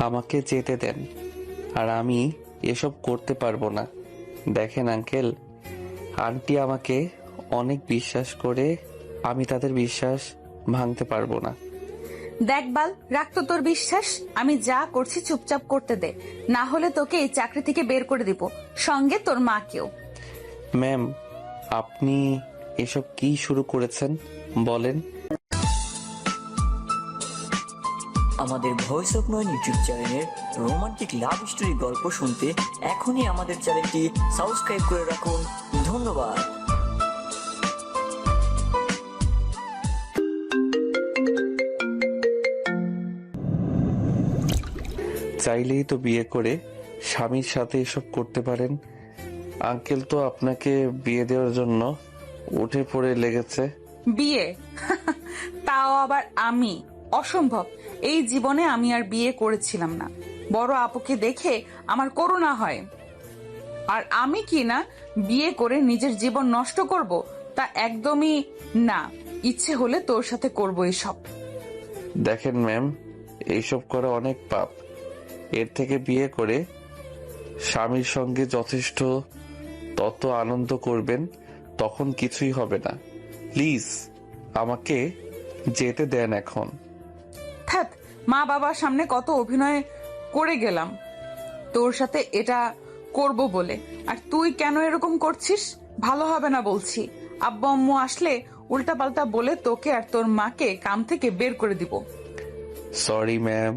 আমাকে যেতে দেন, আর আমি এসব করতে পারবো না। দেখেন আঙ্কেল, আন্টি আমাকে অনেক বিশ্বাস করে, আমি তাদের বিশ্বাস ভাঙতে পারবো না। দেখ বাল, রাখ তো তোর বিশ্বাস। আমি যা করছি চুপচাপ করতে দে, না হলে তোকে এই চাকরি থেকে বের করে দিব, সঙ্গে তোর মাকেও। ম্যাম, আপনি এসব কি শুরু করেছেন বলেন? আমাদের ভয়েস অফ নয়ন ইউটিউব চ্যানেলের রোমান্টিক লাভ স্টোরি গল্প শুনতে এখনই আমাদের চ্যানেলটি সাবস্ক্রাইব করে রাখুন। ধন্যবাদ। চাইলেই তো বিয়ে করে স্বামীর সাথে এসব করতে পারেন। আঙ্কেল তো আপনাকে বিয়ে দেওয়ার জন্য উঠে পড়ে লেগেছে। বিয়ে? তাও আবার আমি? অসম্ভব। এই জীবনে আমি আর বিয়ে করেছিলাম না। বড় আপুকে দেখে আমার করুণা হয়। আর আমি কি না বিয়ে করে নিজের জীবন নষ্ট করব? তা একদমই না। ইচ্ছে হলে তোর সাথে করব এসব। দেখেন ম্যাম, এইসব করা অনেক পাপ। এর থেকে বিয়ে করে স্বামীর সঙ্গে যথেষ্ট তত আনন্দ করবেন, তখন কিছুই হবে না। প্লিজ আমাকে যেতে দেন এখন। থাক, মা বাবার সামনে কত অভিনয় করে গেলাম তোর সাথে এটা করব বলে, আর তুই কেন এরকম করছিস? ভালো হবে না বলছি। আব্বু আম্মু আসলে উল্টাপাল্টা বলে তোকে আর তোর মাকে কাম থেকে বের করে দিব। সরি ম্যাম,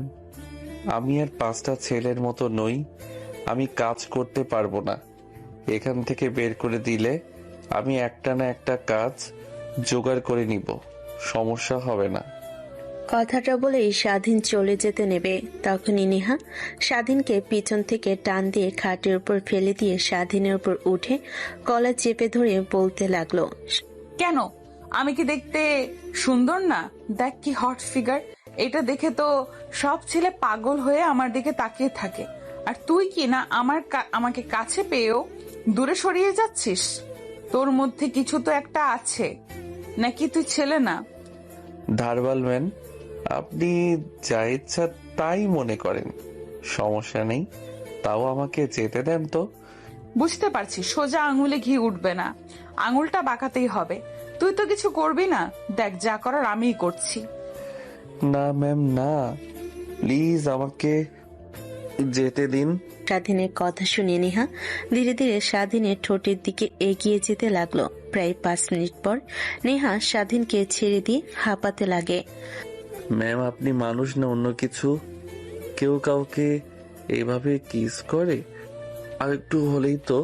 আমি আর 5টা ছেলের মতো নই। আমি কাজ করতে পারবো না। এখান থেকে বের করে দিলে আমি একটা না একটা কাজ জোগাড় করে নিব, সমস্যা হবে না। কথাটা বলেই স্বাধীন চলে যেতে নেবে, তখনই নেহা স্বাধীনকে পিছন থেকে টান দিয়ে খাটের উপর ফেলে দিয়ে স্বাধীনের উপর উঠে গলা চেপে ধরে বলতে লাগলো, কেন? আমি কি দেখতে সুন্দর না? দেখ কি হট ফিগার। এটা দেখে তো সব ছেলে পাগল হয়ে আমার দিকে তাকিয়ে থাকে, আর তুই কি না আমাকে কাছে পেয়েও দূরে সরিয়ে যাচ্ছিস। তোর মধ্যে কিছু তো একটা আছে, নাকি তুই ছেলে না? ধারবাল ম্যান, আপনি যা ইচ্ছা তাই মনে করেন, সমস্যা নেই। তাও আমাকে যেতে দেন তো। বুঝতে পারছি সোজা আঙুলে ঘি উঠবে না, আঙুলটা বাঁকাতেই হবে। তুই তো কিছু করবি না। দেখ, যা করার আমিই করছি। না ম্যাম, না, প্লিজ আমাকে যেতে দিন। স্বাধীনের কথা শুনে নেহা ধীরে ধীরে স্বাধীনের ঠোঁটের দিকে এগিয়ে যেতে লাগলো। প্রায় 5 মিনিট পর নেহা স্বাধীনকে ছেড়ে দিয়ে হাঁপাতে লাগে। ম্যাম, আপনি মানুষ না অন্য কিছু? কেউ কাউকে এইভাবে কিস করে? আর একটু হলেই তো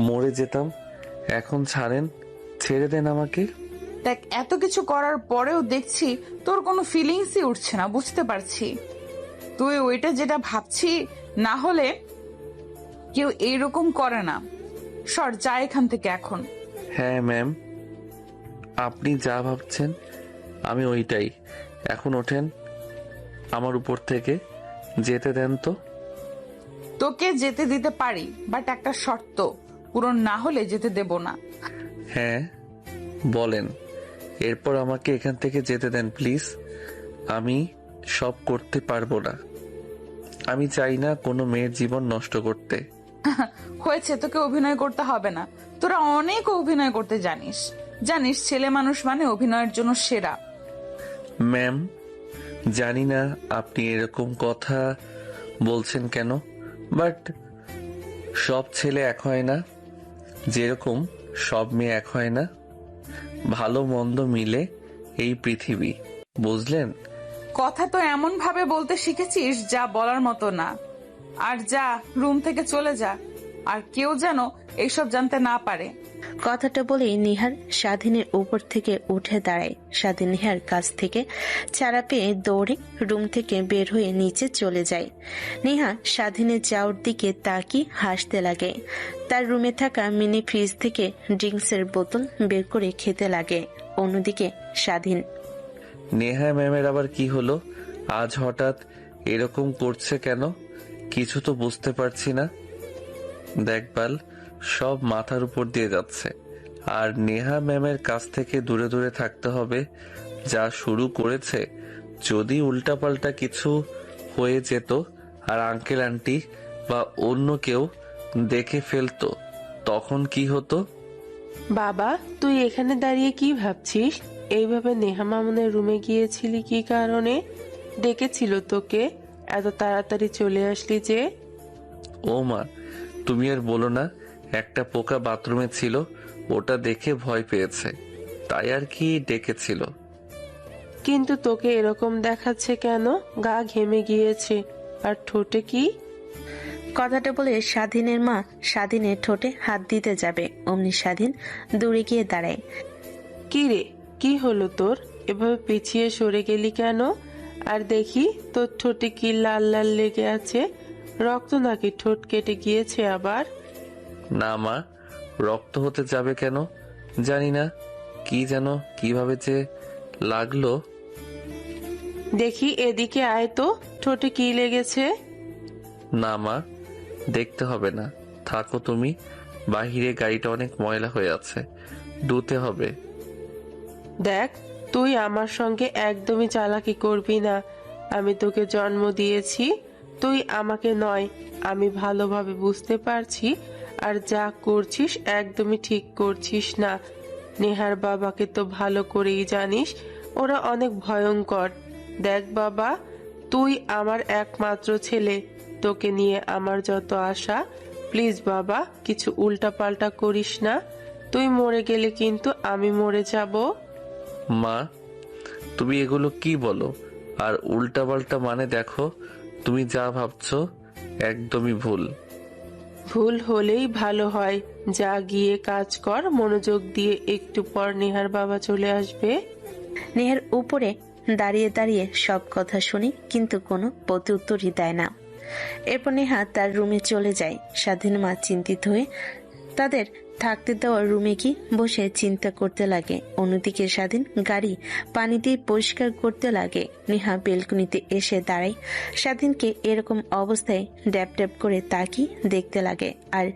মরে যেতাম। এখন ছাড়েন, ছেড়ে দেন আমাকে। দেখ, এত কিছু করার পরেও দেখছি তোর কোনো ফিলিংসই উঠছে না। বুঝতে পারছি তুই ওইটা যেটা ভাবছি, না হলে কেউ এইরকম করে না। সর, যা এখান থেকে এখন। হ্যাঁ ম্যাম, আপনি যা ভাবছেন আমি ওইটাই। এখন ওঠেন আমার উপর থেকে, যেতে দেন তো। তোকে যেতে দিতে পারি, বাট একটা শর্ত পূরণ না হলে যেতে দেব না। হ্যাঁ বলেন, এরপর আমাকে এখান থেকে যেতে দেন প্লিজ। আমি সব করতে পারবো না। আমি চাই না কোনো মেয়ের জীবন নষ্ট করতে। হয়েছে, তোকে অভিনয় করতে হবে না। তোরা অনেক অভিনয় করতে জানিস। জানিস ছেলে মানুষ মানে অভিনয়ের জন্য সেরা। ম্যাম, জানি না আপনি এরকম কথা বলছেন কেন, বাট সব ছেলে এক হয় না, যেরকম সব মেয়ে এক হয় না। ভালো মন্দ মিলে এই পৃথিবী, বুঝলেন? কথা তো এমন ভাবে বলতে শিখেছিস যা বলার মতো না। আর যা, রুম থেকে চলে যা, আর কেউ যেন এইসব জানতে না পারে। কথাটা বলেই নিহার স্বাধীনের উপর থেকে উঠে দাঁড়ায়। স্বাধীন নিহার কাছ থেকে ছাড়া পেয়ে দৌড়ে রুম থেকে বের হয়ে নিচে চলে যায়। নিহা স্বাধীনের যাওয়ার দিকে তাকিয়ে হাসতে লাগে। তার রুমে থাকা মিনি ফ্রিজ থেকে ড্রিঙ্কসের বোতল বের করে খেতে লাগে। অন্যদিকে স্বাধীন। নেহা ম্যামের আবার কি হলো? আজ হঠাৎ এরকম করছে কেন? কিছু তো বুঝতে পারছি না। দেখভাল সব মাথার উপর দিয়ে যাচ্ছে। আর নেহা ম্যামের কাছ থেকে দূরে দূরে থাকতে হবে। যা শুরু করেছে, যদি উল্টাপাল্টা কিছু হয়ে যেত আর আঙ্কেল আন্টি বা অন্য কেউ দেখে ফেলতো, তখন কি হতো? বাবা, তুই এখানে দাঁড়িয়ে কি ভাবছিস? এইভাবে নেহা মামুনের রুমে গিয়েছিলি কি কারণে? ডেকেছিল তোকে? এত তাড়াতাড়ি চলে আসলি যে? ও মা, তুমি আর বলো না, একটা পোকা বাথরুমে ছিল, ওটা দেখে ভয় পেয়েছে, তাই আর কি ডেকেছিল। কিন্তু তোকে এরকম দেখাচ্ছে কেন? গা ঘেমে গিয়েছে। আর ঠোঁটে কি? কথাটা বলে স্বাধীনের মা স্বাধীনের ঠোঁটে হাত দিতে যাবে, অমনি স্বাধীন দূরে গিয়ে দাঁড়ায়। কি রে, কি হলো তোর? এভাবে পিছিয়ে সরে গেলি কেন? আর দেখি তোর ঠোঁটে কি লাল লাল লেগে আছে? রক্ত নাকি ঠোঁট কেটে গিয়েছে আবার? না মা, রক্ত হতে যাবে কেন? জানি না, কি যেন কিভাবে যে লাগলো। দেখি এদিকে আয় তো, ঠোঁটে কি লেগেছে? না মা, দেখতে হবে না, থাকো তুমি। বাহিরে গাড়িটা অনেক ময়লা হয়ে আছে, ধুতে হবে। দেখ, তুই আমার সঙ্গে একদমই চালাকি করবি না। আমি তোকে জন্ম দিয়েছি, তুই আমাকে নয়। আমি ভালোভাবে বুঝতে পারছি, আর যা করছিস একদমই ঠিক করছিস না। নেহার বাবাকে তো ভালো করেই জানিস, ওরা অনেক ভয়ঙ্কর। দেখ বাবা, তুই আমার একমাত্র ছেলে, তোকে নিয়ে আমার যত আশা। প্লিজ বাবা, কিছু উল্টাপাল্টা করিস না। তুই মরে গেলে কিন্তু আমি মরে যাব। মা, তুমি এগুলো কি বলো? আর উল্টাপাল্টা মানে দেখো, তুমি যা ভাবছো একদমই ভুল। ভুল হলেই ভালো হয়। যা গিয়ে কাজ কর মনোযোগ দিয়ে, একটু পর নেহার বাবা চলে আসবে। নেহার উপরে দাঁড়িয়ে দাঁড়িয়ে সব কথা শুনি, কিন্তু কোনো প্রত্যুত্তরই দেয় না। এরপর নেহা তার রুমে চলে যায়। স্বাধীন মা চিন্তিত হয়ে তাদের থাকতে দেওয়ার রুমে কি বসে চিন্তা করতে লাগে। অন্যদিকে স্বাধীন গাড়ি পানি দিয়ে পরিষ্কার করতে লাগে। নেহা বেলকনিতে এসে দাঁড়ায়, স্বাধীনকে এরকম অবস্থায় ড্যাব ড্যাব করে তাকি দেখতে লাগে আর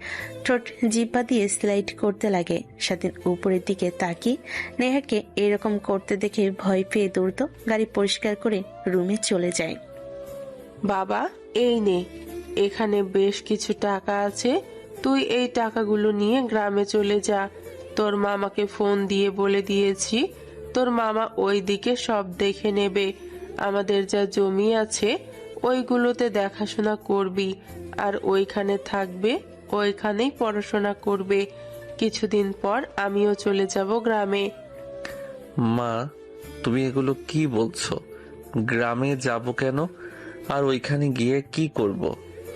ঠোঁট জিহ্বা দিয়ে স্লাইড করতে লাগে। স্বাধীন উপরের দিকে তাকি নেহাকে এরকম করতে দেখে ভয় পেয়ে দৌড়তো গাড়ি পরিষ্কার করে রুমে চলে যায়। বাবা, এই নে, এখানে বেশ কিছু টাকা আছে। তুই এই টাকাগুলো নিয়ে গ্রামে চলে যা। তোর মামাকে ফোন দিয়ে বলে দিয়েছি, তোর মামা ওই দিকে সব দেখে নেবে। আমাদের যা জমি আছে ওইগুলোতে দেখাশোনা করবি, আর ওইখানে থাকবে, ওইখানেই পড়াশোনা করবে। কিছুদিন পর আমিও চলে যাব গ্রামে। মা, তুমি এগুলো কি বলছো? গ্রামে যাব কেন? আর ওইখানে গিয়ে কি করব?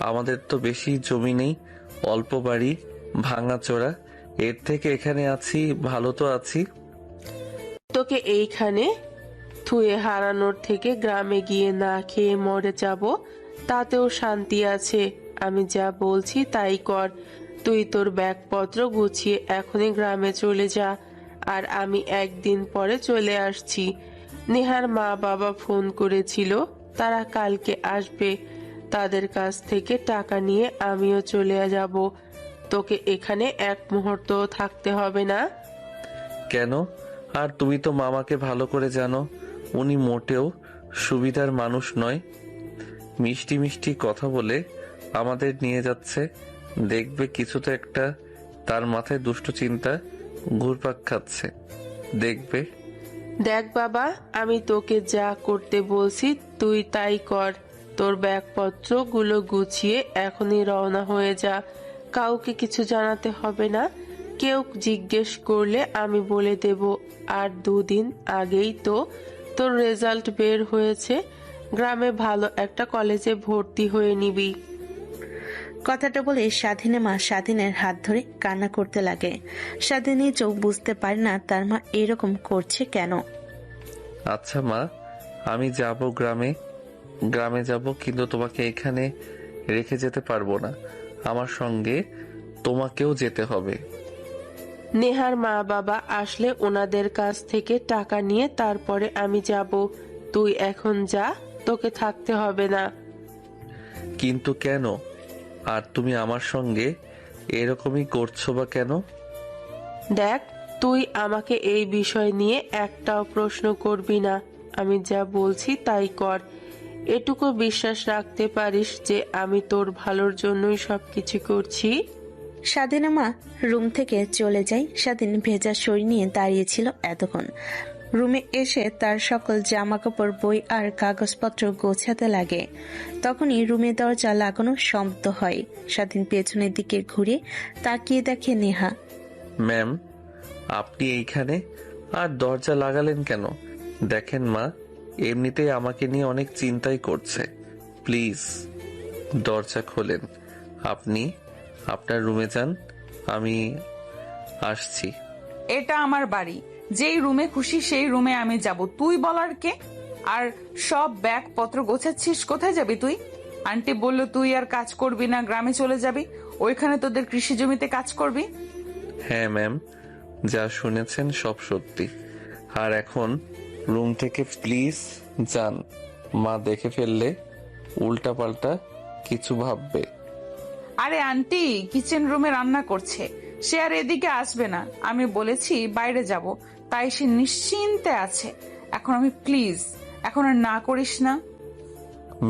আমাদের তো বেশি জমি নেই, অল্প বাড়ি, ভাঙাচোরা। এর থেকে এখানে আছি, ভালো তো আছি। তোকে এইখানে থুয়ে হারানোর থেকে গ্রামে গিয়ে না খেয়ে মরে যাব, তাতেও শান্তি আছে। আমি যা বলছি তাই কর। তুই তোর ব্যাগপত্র গুছিয়ে এখনই গ্রামে চলে যা, আর আমি একদিন পরে চলে আসছি। নেহার মা বাবা ফোন করেছিল, তারা কালকে আসবে। তাদের কাছ থেকে টাকা নিয়ে আমিও চলে যাব। তোকে এখানে এক মুহূর্ত থাকতে হবে না। কেন? আর তুমি তো মামাকে ভালো করে জানো, উনি মোটেও সুবিধার মানুষ নয়। মিষ্টি মিষ্টি কথা বলে আমাদের নিয়ে যাচ্ছে, দেখবে কিছু তো একটা তার মাথায় দুষ্ট চিন্তা ঘুরপাক খাচ্ছে, দেখবে। দেখ বাবা, আমি তোকে যা করতে বলছি তুই তাই কর। তোর ব্যাগপত্র গুলো গুছিয়ে এখনই রওনা হয়ে যা। কাউকে কিছু জানাতে হবে না। কেউ জিজ্ঞেস করলে আমি বলে দেব। আর 2 দিন আগেই তো তোর রেজাল্ট বের হয়েছে, গ্রামে ভালো একটা কলেজে ভর্তি হয়ে নিবি। কথাটা বলে স্বাধীনের মা স্বাধীনের হাত ধরে কান্না করতে লাগে। স্বাধীনই চোখ বুঝতে পারে না তার মা এরকম করছে কেন। আচ্ছা মা, আমি যাব গ্রামে, গ্রামে যাব, কিন্তু তোমাকে এখানে রেখে যেতে পারবো না। আমার সঙ্গে তোমাকেও যেতে হবে। নেহার মা বাবা আসলে ওনাদের কাছ থেকে টাকা নিয়ে তারপরে আমি যাব। তুই এখন যা, তোকে থাকতে হবে না। কিন্তু কেন? আর তুমি আমার সঙ্গে এরকমই করছো বা কেন? দেখ, তুই আমাকে এই বিষয় নিয়ে একটাও প্রশ্ন করবি না। আমি যা বলছি তাই কর। এটুকু বিশ্বাস রাখতে পারিস যে আমি তোর ভালোর জন্যই সবকিছু করছি? স্বাধীনের মা রুম থেকে চলে যায়। স্বাধীন ভেজা শরীর নিয়ে দাঁড়িয়েছিল এতক্ষণ। রুমে এসে তার সকল জামা কাপড়, বই আর কাগজপত্র গোছাতে লাগে। তখনই রুমের দরজা লাগানো শব্দ হয়। স্বাধীন পেছনের দিকে ঘুরে তাকিয়ে দেখে নেহা। ম্যাম, আপনি এইখানে আর দরজা লাগালেন কেন? দেখেন মা এমনিতেই আমাকে নিয়ে অনেক চিন্তাই করছে। প্লিজ দরজা খোলেন। আপনি আপনার রুমে যান, আমি আসছি। এটা আমার বাড়ি, যেই রুমে খুশি সেই রুমে আমি যাব। তুই বলার কে? আর সব ব্যাগ পত্র গোছাচ্ছিস, কোথায় যাবি তুই? আন্টি বলল তুই আর কাজ করবি না, গ্রামে চলে যাবি, ওইখানে তোদের কৃষি জমিতে কাজ করবি। হ্যাঁ ম্যাম, যা শুনেছেন সব সত্যি। আর এখন রুম থেকে প্লিজ যান। মা দেখে ফেললে উল্টাপাল্টা কিছু ভাববে। আরে আন্টি কিচেন রুমে রান্না করছে, সে আর এদিকে আসবে না। আমি বলেছি বাইরে যাব, তাই সে নিশ্চিন্তে আছে। এখন আমি প্লিজ, এখন আর না করিস না।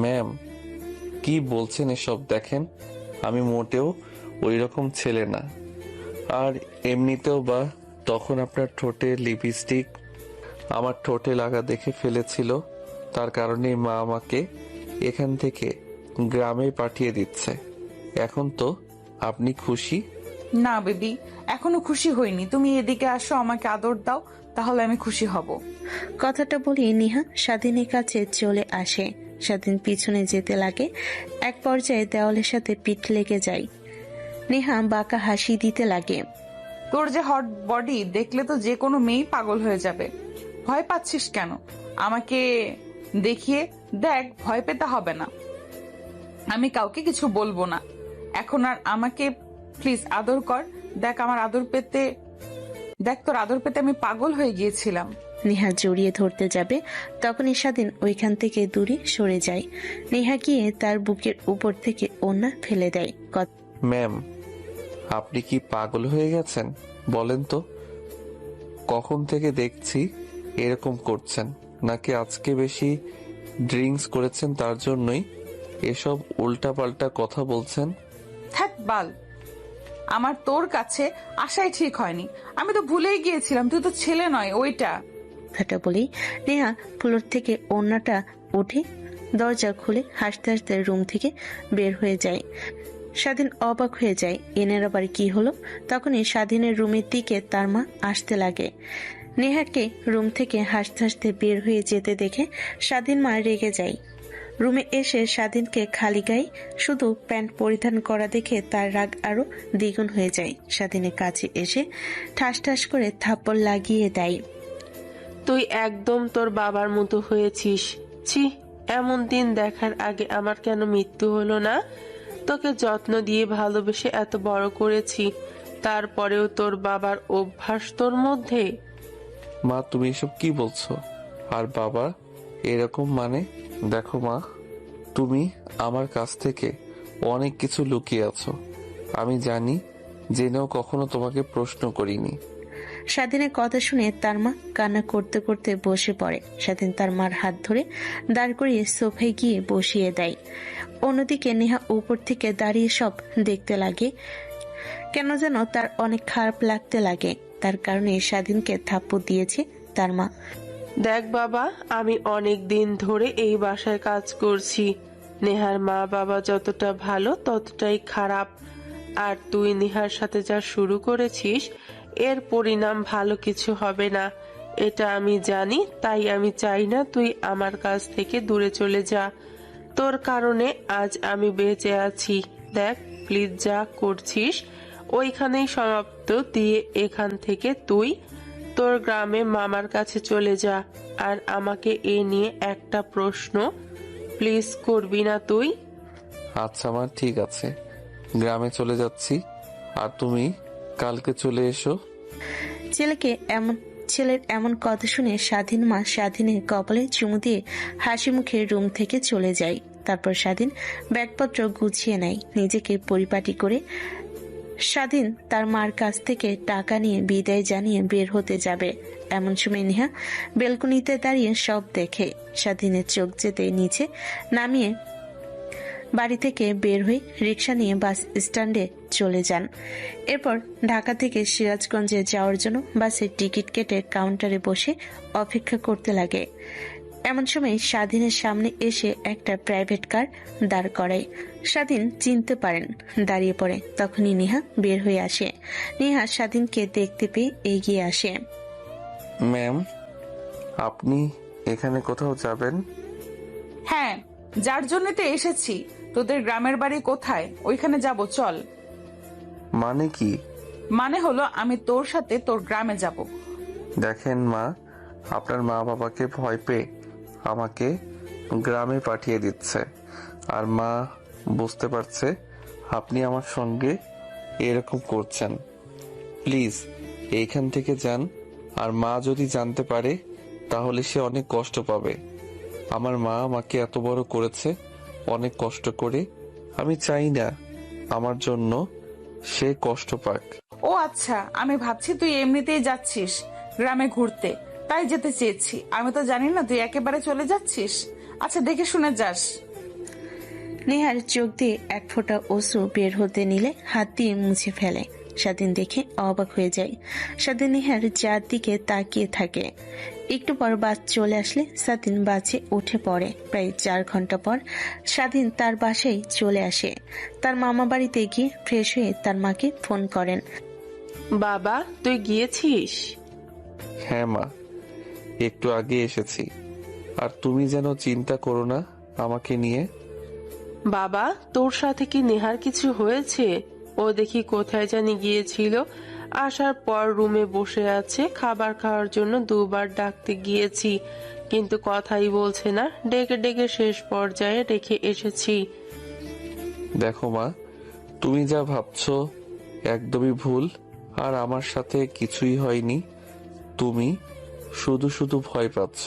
ম্যাম কি বলছেন এসব? দেখেন আমি মোটেও ওই রকম ছেলে না। আর এমনিতেও বা তখন আপনার ঠোঁটে লিপস্টিক আমার ঠোঁটে লাগা দেখে ফেলেছিল, তার কারণেই মা আমাকে এখান থেকে গ্রামে পাঠিয়ে দিচ্ছে। এখন তো আপনি খুশি? না বেবি, এখনো খুশি হইনি। তুমি এদিকে আসো, আমাকে আদর দাও, তাহলে আমি খুশি হব। কথাটা বলে নেহা স্বাধীনের কাছে চলে আসে। স্বাধীন পিছনে যেতে লাগে। এক পর্যায়ে দেওয়ালের সাথে পিঠ লেগে যায়। নেহা বাঁকা হাসি দিতে লাগে। তোর যে হট বডি দেখলে তো যে কোনো মেয়েই পাগল হয়ে যাবে। ভয় পাচ্ছিস কেন? আমাকে দেখিয়ে দেখ, ভয় পেতে হবে না। আমি কাউকে কিছু বলবো না। এখন আর আমাকে প্লিজ আদর কর। দেখ আমার আদর পেতে, দেখ তোর আদর পেতে আমি পাগল হয়ে গিয়েছিলাম। নেহা জড়িয়ে ধরতে যাবে, তখনই স্বাধীন ওইখান থেকে দূরে সরে যায়। নেহা গিয়ে তার বুকের উপর থেকে ওড়না ফেলে দেয়। ম্যাম আপনি কি পাগল হয়ে গেছেন? বলেন তো, কখন থেকে দেখছি এরকম করছেন? নাকি আজকে বেশি ড্রিঙ্কস করেছেন তার জন্যই এসব উল্টাপাল্টা কথা বলছেন? থাক বাল, আমার তোর কাছে আসাই ঠিক হয়নি। আমি তো ভুলেই গিয়েছিলাম তুই তো ছেলে নয় ওইটা। কথাটা বলেই নেহা ফ্লোর থেকে ওড়নাটা উঠে দরজা খুলে হাসতে হাসতে রুম থেকে বের হয়ে যায়। স্বাধীন অবাক হয়ে যায়, এনের আবার কি হলো? তখনই স্বাধীনের রুমের দিকে তার মা আসতে লাগে। নেহাকে রুম থেকে হাসতে হাসতে বের হয়ে যেতে দেখে স্বাধীন মা রেগে যায়। রুমে এসে স্বাধীনকে খালি গায়ে শুধু প্যান্ট পরিধান করা দেখে তার রাগ আরো দ্বিগুণ হয়ে যায়। স্বাধীনের কাছে এসে ঠাস ঠাস করে থাপ্পড় লাগিয়ে দেয়। তুই একদম তোর বাবার মতো হয়েছিস। ছি, এমন দিন দেখার আগে আমার কেন মৃত্যু হলো না? তোকে যত্ন দিয়ে ভালোবেসে এত বড় করেছি, তারপরেও তোর বাবার অভ্যাস তোর মধ্যে। মা তুমি এসব কি বলছো? আর বাবা এরকম মানে? দেখো মা, তুমি আমার কাছ থেকে অনেক কিছু লুকিয়ে আছো। আমি জানি, জেনেও কখনো তোমাকে প্রশ্ন করিনি। স্বাধীনের কথা শুনে তার মা কান্না করতে করতে বসে পড়ে। স্বাধীন তার মার হাত ধরে দাঁড় করিয়ে সোফায় গিয়ে বসিয়ে দেয়। অন্যদিকে নেহা উপর থেকে দাঁড়িয়ে সব দেখতে লাগে। কেন যেন তার অনেক খারাপ লাগতে লাগে। তার কারণে স্বাধীনকে থাপ্পড় দিয়েছে তার মা। দেখ বাবা, আমি অনেক দিন ধরে এই বাসায় কাজ করছি। নেহার মা বাবা যতটা ভালো ততটাই খারাপ। আর তুই নেহার সাথে যা শুরু করেছিস, এর পরিণাম ভালো কিছু হবে না, এটা আমি জানি। তাই আমি চাই না তুই আমার কাছ থেকে দূরে চলে যা। তোর কারণে আজ আমি বেঁচে আছি। দেখ প্লিজ, যা করছিস ওইখানেই সমাপ্ত দিয়ে এখান থেকে তুই তোর গ্রামে মামার কাছে চলে যা। আর আমাকে এ নিয়ে একটা প্রশ্ন প্লিজ করবি না তুই? আচ্ছা মা, ঠিক আছে, গ্রামে চলে যাচ্ছি। আর তুমি কালকে চলে এসো। ছেলের এমন কথা শুনে স্বাধীন মা স্বাধীনের কপালে চুমু দিয়ে হাসি মুখে রুম থেকে চলে যায়। তারপর স্বাধীন ব্যাগপত্র গুছিয়ে নেয়, নিজেকে পরিপাটি করে স্বাধীন তার মার কাছ থেকে টাকা নিয়ে বিদায় জানিয়ে বের হতে যাবে, এমন সময় নেহা বেলকনিতে দাঁড়িয়ে সব দেখে। স্বাধীনের চোখ যেতে নিচে নামিয়ে বাড়ি থেকে বের হয়ে রিক্সা নিয়ে বাস স্ট্যান্ডে চলে যান। এরপর ঢাকা থেকে সিরাজগঞ্জে যাওয়ার জন্য বাসের টিকিট কেটে কাউন্টারে বসে অপেক্ষা করতে লাগে। এমন সময় স্বাধীনের সামনে এসে একটা প্রাইভেট কার দাঁড় করায়। স্বাধীন চিনতে পারেন, দাঁড়িয়ে পড়ে। তখনই নেহা বের হয়ে আসে। নেহা স্বাধীনকে দেখতে পেয়ে এগিয়ে আসে। ম্যাম, আপনি এখানে কোথাও যাবেন? হ্যাঁ, যার জন্য তো এসেছি। তোদের গ্রামের বাড়ি কোথায়? ওইখানে যাব, চল। মানে কি? মানে হলো আমি তোর সাথে তোর গ্রামে যাব। দেখেন মা, আপনার মা বাবাকে ভয় পেয়ে আমাকে গ্রামে পাঠিয়ে দিচ্ছে, আর মা বুঝতে পারছে আপনি আমার সঙ্গে এরকম করছেন। প্লিজ এইখান থেকে যান, আর মা যদি জানতে পারে তাহলে সে অনেক কষ্ট পাবে। আমার মা আমাকে এত বড় করেছে অনেক কষ্ট করে, আমি চাই না আমার জন্য সে কষ্ট পাক। ও আচ্ছা, আমি ভাবছি তুই এমনিতেই যাচ্ছিস গ্রামে ঘুরতে, তাই যেতে চেয়েছি। আমি তো জানি না তুই একেবারে চলে যাচ্ছিস। আচ্ছা, দেখে শুনে যাস। নেহার চোখ দিয়ে এক ফোঁটা অশ্রু বের হতে নিলে হাত দিয়ে মুছে ফেলে। স্বাধীন দেখে অবাক হয়ে যায়। স্বাধীন নেহার যার দিকে তাকিয়ে থাকে। একটু পর বাস চলে আসলে স্বাধীন বাসে উঠে পড়ে। প্রায় 4 ঘন্টা পর স্বাধীন তার বাসায় চলে আসে। তার মামা বাড়িতে গিয়ে ফ্রেশ হয়ে তার মাকে ফোন করেন। বাবা, তুই গিয়েছিস? হ্যাঁ মা, একটু আগে এসেছি। আর তুমি যেন চিন্তা করো না আমাকে নিয়ে। বাবা, তোর সাথে কি নেহার কিছু হয়েছে? ও দেখি কোথায় জানি গিয়েছিল, আসার পর রুমে বসে আছে। খাবার খাওয়ার জন্য 2 বার ডাকতে গিয়েছি, কিন্তু কথাই বলছে না। ডেকে ডেকে শেষ পর্যায়ে রেখে এসেছি। দেখো মা, তুমি যা ভাবছো একদমই ভুল। আর আমার সাথে কিছুই হয়নি, তুমি শুধু শুধু ভয় পাচ্ছ।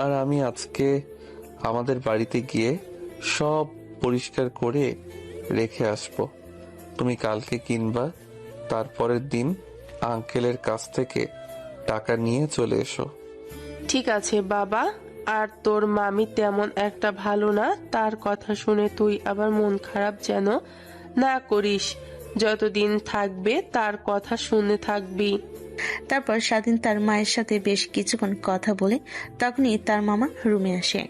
আর আমি আজকে আমাদের বাড়িতে গিয়ে সব পরিষ্কার করে রেখে আসবো। তুমি কালকে কিংবা তারপরের দিন আঙ্কেলের কাছ থেকে টাকা নিয়ে চলে এসো। ঠিক আছে বাবা। আর তোর মামি তেমন একটা ভালো না, তার কথা শুনে তুই আবার মন খারাপ যেন না করিস। যতদিন থাকবে তার কথা শুনে থাকবি। তারপর স্বাধীন তার মায়ের সাথে বেশ কিছুক্ষণ কথা বলে তখনই তার মামা রুমে আসে।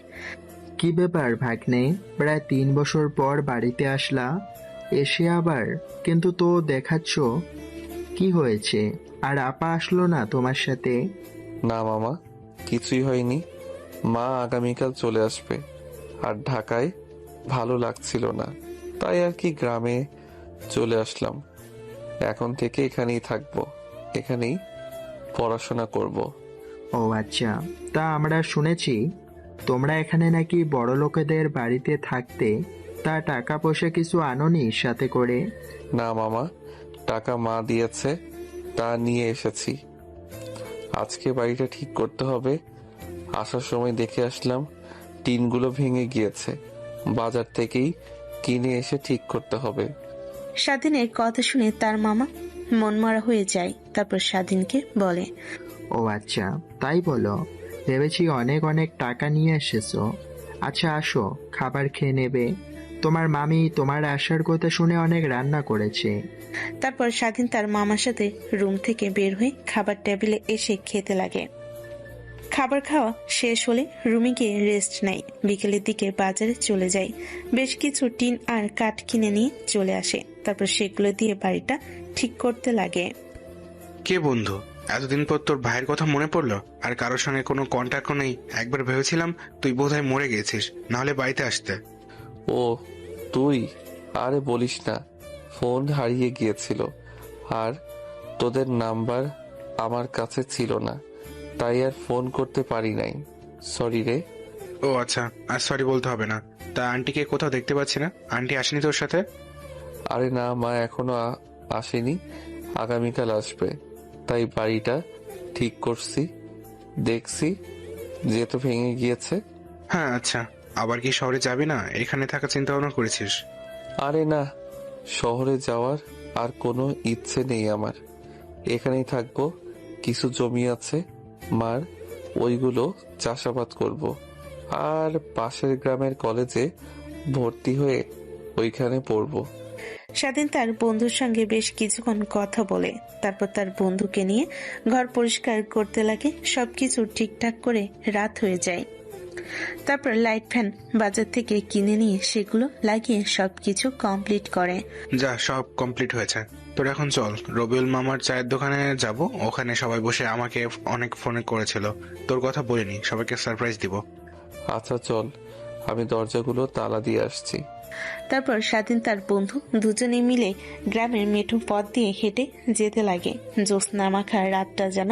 কি ব্যাপার ভাগ্নে, প্রায় 3 বছর পর বাড়িতে আসলা, এসে আবার কিন্তু তো দেখাচ্ছ, কি হয়েছে? আর আপা আসলো না তোমার সাথে? না মামা, কিছুই হয়নি। মা আগামীকাল চলে আসবে, আর ঢাকায় ভালো লাগছিল না, তাই আর কি গ্রামে চলে আসলাম। এখন থেকে এখানেই থাকবো, এখানেই পড়াশোনা করব। ও আচ্ছা, তা আমরা শুনেছি তোমরা এখানে নাকি বড় লোকেদের বাড়িতে থাকতে, তা টাকা পয়সা কিছু আনোনি সাথে করে? না মামা, টাকা মা দিয়েছে, তা নিয়ে এসেছি। আজকে বাড়িটা ঠিক করতে হবে। আসার সময় দেখে আসলাম টিনগুলো ভেঙে গিয়েছে, বাজার থেকেই কিনে এসে ঠিক করতে হবে। স্বাধীনের কথা শুনে তার মামা মনমরা হয়ে যায়। তারপর স্বাধীনকে বলে, ও আচ্ছা, তাই বলো। ভেবেছি অনেক অনেক টাকা নিয়ে এসেছো। আচ্ছা আসো, খাবার খেয়ে নেবে। তোমার মামি তোমার আসার কথা শুনে অনেক রান্না করেছে। তারপর স্বাধীন তার মামার সাথে রুম থেকে বের হয়ে খাবার টেবিলে এসে খেতে লাগে। খাবার খাওয়া শেষ হলে রুমে গিয়ে রেস্ট নেয়। বিকেলের দিকে বাজারে চলে যায়। বেশ কিছু টিন আর কাঠ কিনে নিয়ে চলে আসে। তারপর সেগুলো দিয়ে বাড়িটা ঠিক করতে লাগে। কে বন্ধু, এতদিন পর তোর ভাইয়ের কথা মনে পড়লো? আর কারোর সঙ্গে কোনো কন্ট্যাক্টও নেই। একবার ভেবেছিলাম তুই বোধহয় মরে গেছিস, নাহলে বাড়িতে আসতে। ও তুই? আরে বলিস না, ফোন হারিয়ে গিয়েছিল, আর তোদের নাম্বার আমার কাছে ছিল না, তাই আর ফোন করতে পারি নাই। সরি রে। ও আচ্ছা, আর সরি বলতে হবে না। তা আন্টিকে কোথাও দেখতে পাচ্ছি না, আন্টি আসেনি তোর সাথে? আরে না, মা এখনো আসেনি, আগামীকাল আসবে। তাই বাড়িটা ঠিক করছি, দেখছি যেহেতু ভেঙে গিয়েছে। হ্যাঁ আচ্ছা, আবার কি শহরে যাবি না? এখানে থাকার চিন্তা ভাবনা করেছিস? আরে না, শহরে যাওয়ার আর কোনো ইচ্ছে নেই আমার। এখানেই থাকবো। কিছু জমি আছে মার, ওইগুলো চাষাবাদ করব। আর পাশের গ্রামের কলেজে ভর্তি হয়ে ওইখানে পড়বো। স্বাধীন তার বন্ধুর সঙ্গে বেশ কিছুক্ষণ কথা বলে তারপর তার বন্ধুকে নিয়ে ঘর পরিষ্কার করতে লাগে। সবকিছু ঠিকঠাক করে রাত হয়ে যায়। তারপর লাইট ফ্যান বাজার থেকে কিনে নিয়ে সেগুলো লাগিয়ে সবকিছু কমপ্লিট করে। যা, সব কমপ্লিট হয়েছে। তোর এখন চল, রবিউল মামার চায়ের দোকানে যাব। ওখানে সবাই বসে আমাকে অনেক ফোনে করেছিল, তোর কথা বলিনি, সবাইকে সারপ্রাইজ দিব। আচ্ছা চল, আমি দরজাগুলো তালা দিয়ে আসছি। তারপর স্বাধীন তার বন্ধু দুজনে মিলে গ্রামের মেঠো পথ দিয়ে হেঁটে যেতে লাগে। জ্যোৎস্না মাখা রাতটা যেন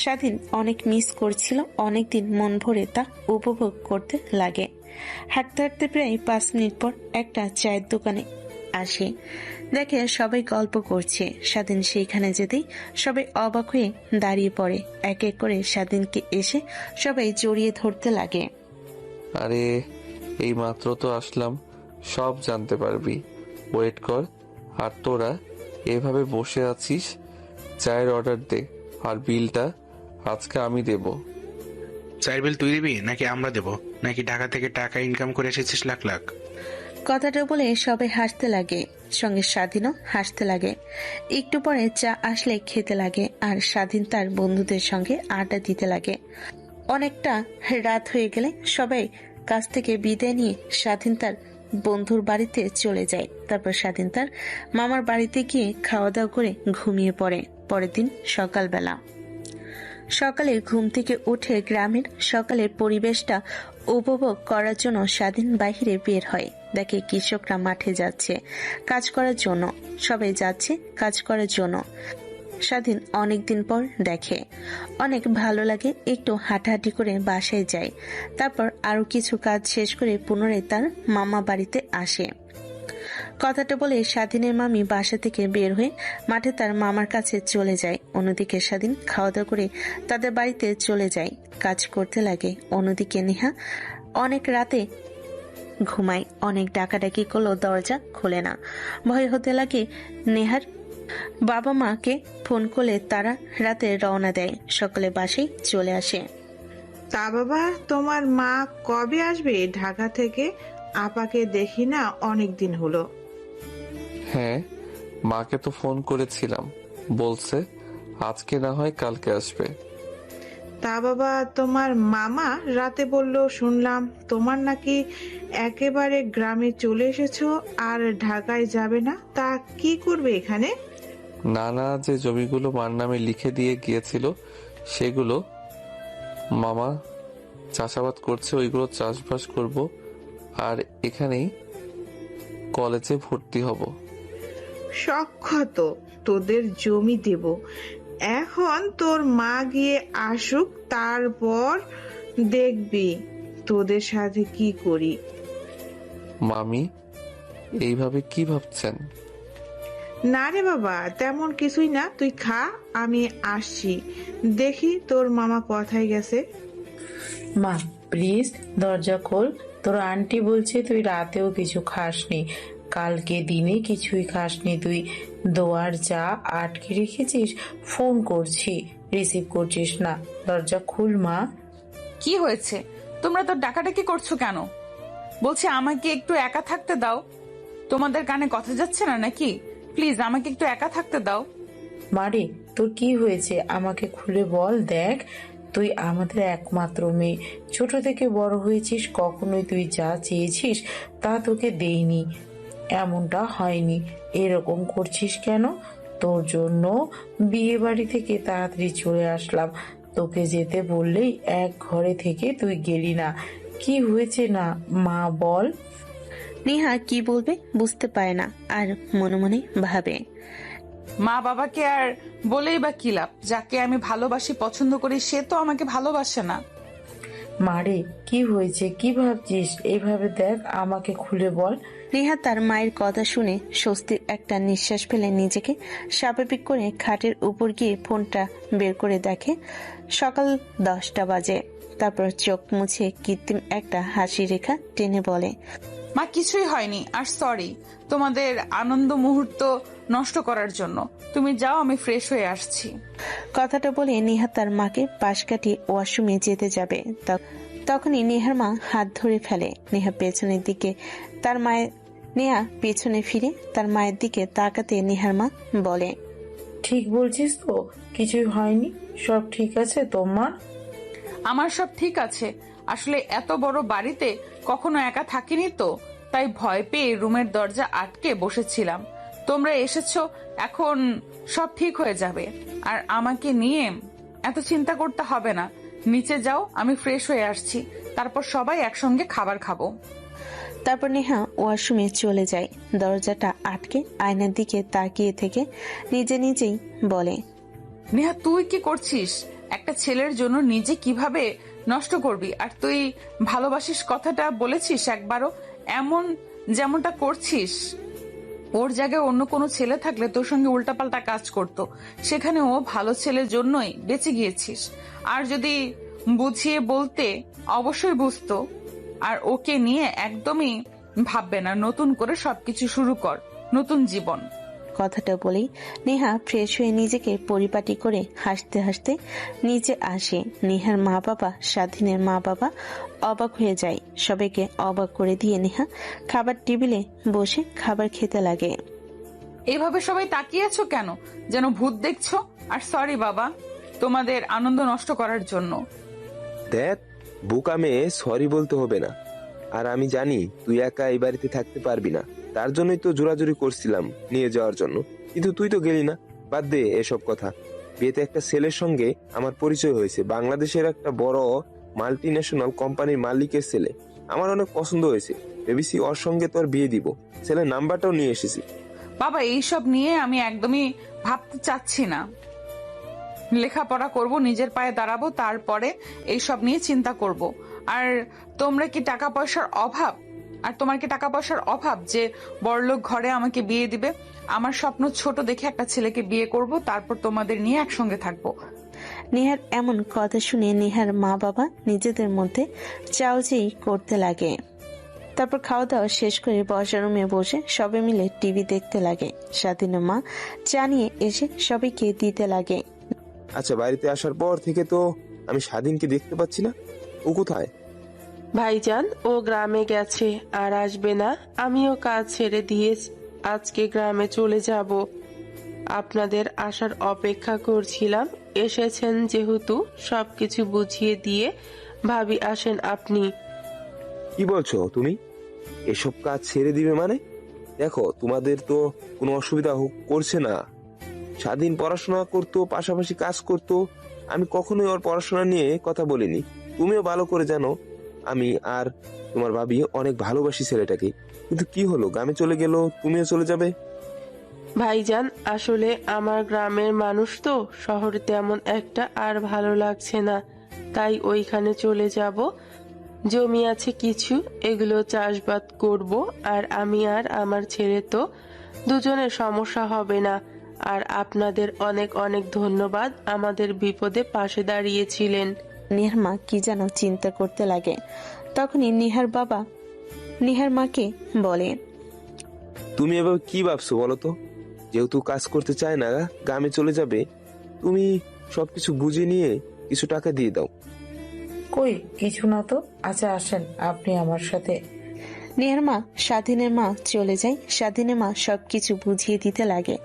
স্বাধীন অনেক মিস করছিল। অনেকদিন মন ভরে তা উপভোগ করতে লাগে। হাঁটতে হাঁটতে প্রায় 5 মিনিট পর একটা চায়ের দোকানে আসে। দেখে সবাই গল্প করছে। স্বাধীন সেইখানে যেতেই সবাই অবাক হয়ে দাঁড়িয়ে পড়ে। এক এক করে স্বাধীনকে এসে সবাই জড়িয়ে ধরতে লাগে। আরে এই মাত্র তো আসলাম, সব জানতে পারবি। ওয়েট কর। আর তোরা এভাবে বসে আছিস, চায়ের অর্ডার দে। আর বিলটা আজকে আমি দেব। চায়ের বিল তুই দিবি নাকি আমরা দেব? নাকি ঢাকা থেকে টাকা ইনকাম করে এসেছিস লাখ লাখ? কথাটা বলে সবাই হাসতে লাগে, সঙ্গে স্বাধীনও হাসতে লাগে। একটু পরে চা আসলে খেতে লাগে আর স্বাধীন তার বন্ধুদের সঙ্গে আড্ডা দিতে লাগে। অনেকটা রাত হয়ে গেলে সবাই কাছ থেকে বিদায় নিয়ে স্বাধীন তার বন্ধুর বাড়িতে চলে যায়। তারপর স্বাধীন তার মামার বাড়িতে গিয়ে খাওয়া দাওয়া করে ঘুমিয়ে পড়ে। পরের দিন সকালবেলা সকালে ঘুম থেকে উঠে গ্রামের সকালের পরিবেশটা উপভোগ করার জন্য স্বাধীন বাহিরে বের হয়। দেখে কৃষকরা মাঠে যাচ্ছে কাজ করার জন্য। সবাই যাচ্ছে কাজ করার জন্য। স্বাধীন অনেকদিন পর দেখে, অনেক ভালো লাগে। একটু হাঁটাহাঁটি করে বাসায় যায়। তারপর আরো কিছু কাজ শেষ করে পুনরায় তার মামা বাড়িতে আসে। কথাটা বলে স্বাধীনের মামি বাসা থেকে বের হয়ে মাঠে তার মামার কাছে চলে যায়। অন্যদিকে স্বাধীন খাওয়া দাওয়া করে তাদের বাড়িতে চলে যায়, কাজ করতে লাগে। অন্যদিকে নেহা অনেক রাতে ঘুমায়। অনেক ডাকাডাকি করলেও দরজা খোলে না। ভয় হতে লাগে নেহার। বাবা মাকে ফোন করলে তারা রাতে রওনা দেয়। সকালে বাসায় চলে আসে। তা বাবা, তোমার মা কবে আসবে ঢাকা থেকে? আপাকে দেখি না অনেক দিন হলো। হ্যাঁ, মাকে তো ফোন করেছিলাম, বলছে আজকে না হয় কালকে আসবে। তা বাবা, তোমার মামা রাতে বলল, শুনলাম তোমার নাকি একেবারে গ্রামে চলে এসেছো আর ঢাকায় যাবে না। তা কি করবে এখানে? নানা যে জমিগুলো মার নামে লিখে দিয়ে গিয়েছিল সেগুলো মামা চাষাবাদ করছে, ওইগুলো চাষবাস করব। আর এখানেই কলেজে ভর্তি হব। শখ তো, তোদের জমি দেব। এখন তোর মা গিয়ে আসুক, তারপর দেখবি তোদের সাথে কি করি। মামি এইভাবে কি ভাবছেন? না রে বাবা, তেমন কিছুই না। তুই খা, আমি আসছি। দেখি তোর মামা কোথায় গেছে। মা প্লিজ দরজা খোল। তোর আন্টি বলছে তুই রাতেও কিছু খাসনি, কালকে দিনে কিছুই খাসনি। তুই দোয়ার চা আটকে রেখেছিস, ফোন করছি রিসিভ করছিস না। দরজা খুল মা। কি হয়েছে? তোমরা তো ডাকাডাকি করছো কেন? বলছি আমাকে একটু একা থাকতে দাও। তোমাদের কানে কথা যাচ্ছে না নাকি? প্লিজ আমাকে একটু একা থাকতে দাও। মারে তোর কি হয়েছে আমাকে খুলে বল। দেখ তুই আমাদের একমাত্র মেয়ে, ছোট থেকে বড় হয়েছিস, কখনোই তুই যা চেয়েছিস তা তোকে দেইনি। এমনটা হয়নি, এরকম করছিস কেন? তোর জন্য বিয়ে বাড়ি থেকে তাড়াতাড়ি চলে আসলাম। তোকে যেতে বললেই এক ঘরে থেকে তুই গেলি না। কি হয়েছে না মা বল। নেহা কি বলবে বুঝতে পারে না আর মনে মনে ভাবে, মা বাবাকে আর বলেই বা কি লাভ? যাকে আমি ভালোবাসি, পছন্দ করি, সে তো আমাকে ভালোবাসে না। মারে কি হয়েছে, কি ভাবছিস? এইভাবে দেখ, আমাকে খুলে বল। নেহা তার মায়ের কথা শুনে স্বস্তির একটা নিঃশ্বাস ফেলে নিজেকে স্বাভাবিক করে খাটের উপর গিয়ে ফোনটা বের করে দেখে সকাল 10টা বাজে। তারপর চোখ মুছে কৃত্রিম একটা হাসি রেখা টেনে বলে, মা কিছুই হয়নি, আর সরি তোমাদের আনন্দ মুহূর্ত নষ্ট করার জন্য। তুমি যাও, আমি ফ্রেশ হয়ে আসছি। কথাটা বলে নেহা তার মাকে পাশ কাটিয়ে ওয়াশরুমে যেতে যাবে। তখনই নেহার মা হাত ধরে ফেলে। নেহা পেছনে ফিরে তার মায়ের দিকে তাকাতে নেহার মা বলে, ঠিক বলছিস তো? কিছুই হয়নি? সব ঠিক আছে তোমার? আমার সব ঠিক আছে। আসলে এত বড় বাড়িতে কখনো একা থাকিনি তো, তাই ভয় পেয়ে রুমের দরজা আটকে বসেছিলাম। তোমরা এসেছো, এখন সব ঠিক হয়ে যাবে। আর আমাকে নিয়ে এত চিন্তা করতে হবে না। নিচে যাও, আমি ফ্রেশ হয়ে আসছি, তারপর সবাই একসঙ্গে খাবার খাবো। তারপর নেহা ওয়াশরুমে চলে যায়। দরজাটা আটকে আয়নার দিকে তাকিয়ে থেকে নিজেই বলে, নেহা তুই কি করছিস? একটা ছেলের জন্য নিজে কিভাবে নষ্ট করবি? আর তুই ভালোবাসিস কথাটা বলেছিস একবারও? এমন যেমনটা করছিস, ওর জায়গায় অন্য কোনো ছেলে থাকলে তোর সঙ্গে উল্টাপাল্টা কাজ করতো। সেখানে ও ভালো ছেলের জন্যই বেঁচে গিয়েছিস। আর যদি বুঝিয়ে বলতে অবশ্যই বুঝতো। আর ওকে নিয়ে একদমই ভাববে না। নতুন করে সবকিছু শুরু কর, নতুন জীবন। কথাটা বলেই নেহা ফ্রেশ হয়ে নিজেকে পরিপাটি করে হাসতে হাসতে নিচে আসে। নেহার মা বাবা, স্বাধীনের মা বাবা অবাক হয়ে যায়। সবাইকে অবাক করে দিয়ে নেহা খাবার টেবিলে বসে খাবার খেতে লাগে। এভাবে সবাই তাকিয়ে আছো কেন? যেন ভূত দেখছো? আর সরি বাবা, তোমাদের আনন্দ নষ্ট করার জন্য। দেখ, বোকা মেয়ে, সরি বলতে হবে না। আর আমি জানি তুই একা এই বাড়িতে থাকতে পারবি না, তার জন্যই তো জোরাজুরি করছিলাম নিয়ে যাওয়ার জন্য, কিন্তু তুই তো গেলি না। বাদ দে এসব কথা। বিয়েতে একটা ছেলের সঙ্গে আমার পরিচয় হয়েছে, বাংলাদেশের একটা বড় মাল্টি ন্যাশনাল কোম্পানির মালিকের ছেলে। আমার অনেক পছন্দ হয়েছে, ভেবেছি ওর সঙ্গে তোর বিয়ে দিব। ছেলের নাম্বারটাও নিয়ে এসেছি। বাবা, এইসব নিয়ে আমি একদমই ভাবতে চাচ্ছি না। লেখাপড়া করব, নিজের পায়ে দাঁড়াবো, তারপরে এইসব নিয়ে চিন্তা করব। আর তোমরা কি টাকা পয়সার অভাব? আর তোমার কি টাকা পয়সার অভাব যে বড়লোক ঘরে আমাকে বিয়ে দিবে? আমার স্বপ্ন ছোট দেখে একটা ছেলেকে বিয়ে করব, তারপর তোমাদের নিয়ে একসঙ্গে থাকবো। নেহার এমন কথা শুনে নেহার মা বাবা নিজেদের মধ্যে চাওয়াচাই করতে লাগে। তারপর খাওয়া দাওয়া শেষ করে বসার রুমে বসে সবাই মিলে টিভি দেখতে লাগে। স্বাধীনের মা চা নিয়ে এসে সবাইকে দিতে লাগে। আচ্ছা, বাড়িতে আসার পর থেকে তো আমি স্বাধীনকে দেখতে পাচ্ছি না, ও কোথায়? ভাইজান, ও গ্রামে গেছে আর আসবে না। আমিও কাজ ছেড়ে দিয়ে আজকে গ্রামে চলে যাব। আপনাদের আসার অপেক্ষা করছিলাম। এসেছেন যেহেতু সবকিছু বুঝিয়ে দিয়ে ভাবি আসেন আপনি। কি বলছো তুমি? এসব কাজ ছেড়ে দিবে মানে? দেখো, তোমাদের তো কোনো অসুবিধা করছে না। স্বাধীন পড়াশোনা করতো, পাশাপাশি কাজ করতো। আমি কখনোই ওর পড়াশোনা নিয়ে কথা বলিনি। তুমিও ভালো করে জানো আমি আর তোমার ভাবি অনেক ভালোবাসি ছেলেটাকে। কিন্তু কি হলো, গ্রামে চলে গেল, তুমিও চলে যাবে? ভাইজান, আসলে আমার গ্রামের মানুষ তো, শহরে তেমন একটা আর ভালো লাগছে না, তাই ওইখানে চলে যাব। জমি আছে কিছু, এগুলো চাষবাদ করব। আর আমি আর আমার ছেলে তো দুজনের সমস্যা হবে না। আর আপনাদের অনেক অনেক ধন্যবাদ, আমাদের বিপদে পাশে দাঁড়িয়েছিলেন। নেহার মা কি যেন চিন্তা করতে লাগে। তখনই নেহার বাবা নেহার মাকে বলে, তুমি এবার কি ভাবছো বলো তো? যেহেতু কাজ করতে চায় না, গ্রামে চলে যাবে, তুমি সবকিছু বুঝে নিয়ে কিছু টাকা দিয়ে দাও। কই কিছু না তো। আচ্ছা আসেন আপনি আমার সাথে। নেহার মা স্বাধীনের মা চলে যায়। স্বাধীনের মা সবকিছু বুঝিয়ে দিতে লাগে।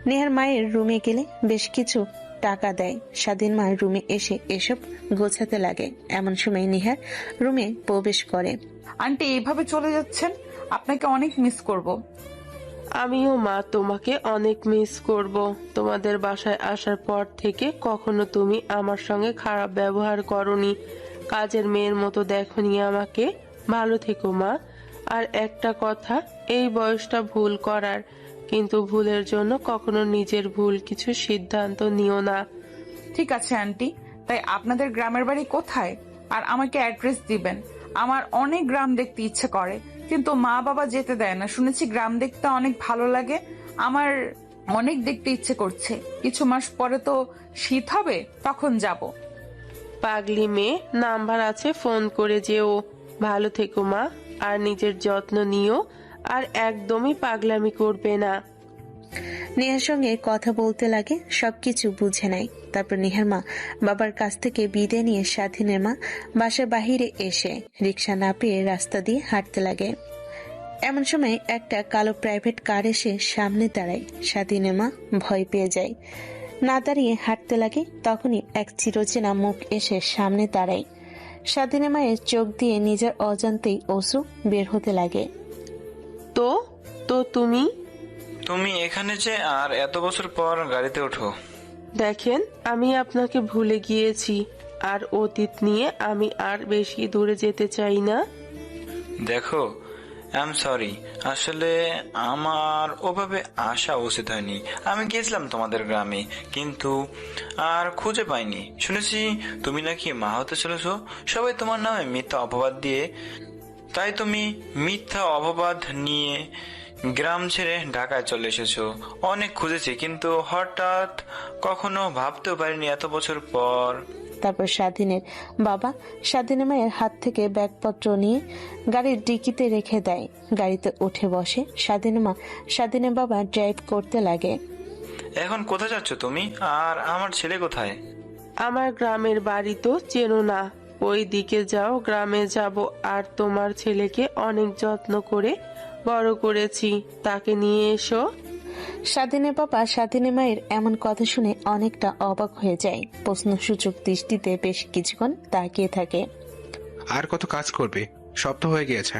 নেহার মায়ের রুমে গেলে বেশ কিছু টাকা দেয়। স্বাধীন মা রুমে এসে এসব গোছাতে লাগে। এমন সময় নেহার রুমে প্রবেশ করে। আন্টি, এইভাবে চলে যাচ্ছেন? আপনাকে অনেক মিস করব। আমিও মা তোমাকে অনেক মিস করব। তোমাদের বাসায় আসার পর থেকে কখনো তুমি আমার সঙ্গে খারাপ ব্যবহার করনি, কাজের মেয়ের মতো দেখনি আমাকে। ভালো থেকো মা। আর একটা কথা, এই বয়সটা ভুল করার, কিন্তু ভুলের জন্য কখনো নিজের ভুল কিছু সিদ্ধান্ত নিও না। ঠিক আছে আন্টি। তাই আপনাদের গ্রামের বাড়ি কোথায়? আর আমাকে অ্যাড্রেস দিবেন। আমার অনেক গ্রাম দেখতে ইচ্ছে করে, কিন্তু মা বাবা যেতে দেয় না। শুনেছি গ্রাম দেখতে অনেক ভালো লাগে। আমার অনেক দেখতে ইচ্ছে করছে। কিছু মাস পরে তো শীত হবে, তখন যাব। পাগলি মেয়ে, নাম্বার আছে, ফোন করে যেও। ভালো থেকো মা। আর নিজের যত্ন নিও, আর একদমই পাগলামি করবে না। নেহার সঙ্গে কথা বলতে লাগে, সবকিছু বুঝে নেয়। তারপর নেহার মা বাবার কাছ থেকে বিদায় নিয়ে স্বাধীনের মা বাসার বাহিরে এসে রিক্সা না পেয়ে রাস্তা দিয়ে হাঁটতে লাগে। এমন সময় একটা কালো প্রাইভেট কার এসে সামনে দাঁড়ায়। স্বাধীনের মা ভয় পেয়ে যায়, না দাঁড়িয়ে হাঁটতে লাগে। তখনই এক চিরচেনা মুখ এসে সামনে দাঁড়ায়। স্বাধীনের মায়ের চোখ দিয়ে নিজের অজান্তেই অশ্রু বের হতে লাগে। তো তো তুমি তুমি এখানে যে, আর এত বছর পর গাড়িতে ওঠো? দেখেন, আমি আপনাকে ভুলে গিয়েছি, আর অতীত নিয়ে আমি আর বেশি দূরে যেতে চাই না। দেখো, আই এম সরি, আসলে আমার ওভাবে আসা উচিত হয়নি। আমি গিয়েছিলাম তোমাদের গ্রামে, কিন্তু আর খুঁজে পাইনি। শুনেছি তুমি নাকি মা হতে চলেছো, সবাই তোমার নামে মিথ্যা অপবাদ দিয়ে। তাই তুমি মিথ্যা অপবাদ নিয়ে গ্রাম ছেড়ে ঢাকায় চলে এসেছো। অনেক খুঁজেছি, কিন্তু হঠাৎ কখনো ভাবতেও পারিনি এত বছর পর। তারপর স্বাধীনের বাবা স্বাধীনের মায়ের হাত থেকে ব্যাগপত্র নিয়ে গাড়ির ডিকিতে রেখে দেয়। গাড়িতে উঠে বসে স্বাধীনের মা। স্বাধীনের বাবা ড্রাইভ করতে লাগে। এখন কোথায় যাচ্ছ তুমি, আর আমার ছেলে কোথায়? আমার গ্রামের বাড়ি তো চেনো না, ওই দিকে যাও, গ্রামে যাব। আর তোমার ছেলেকে অনেক যত্ন করে বড় করেছি, তাকে নিয়ে এসো। স্বাধীনের বাবা স্বাধীনের মায়ের এমন কথা শুনে অনেকটা অবাক হয়ে যায়। প্রশ্নসূচক দৃষ্টিতে বেশ কিছুক্ষণ তাকিয়ে থাকে। আর কত কাজ করবে, সব তো হয়ে গিয়েছে।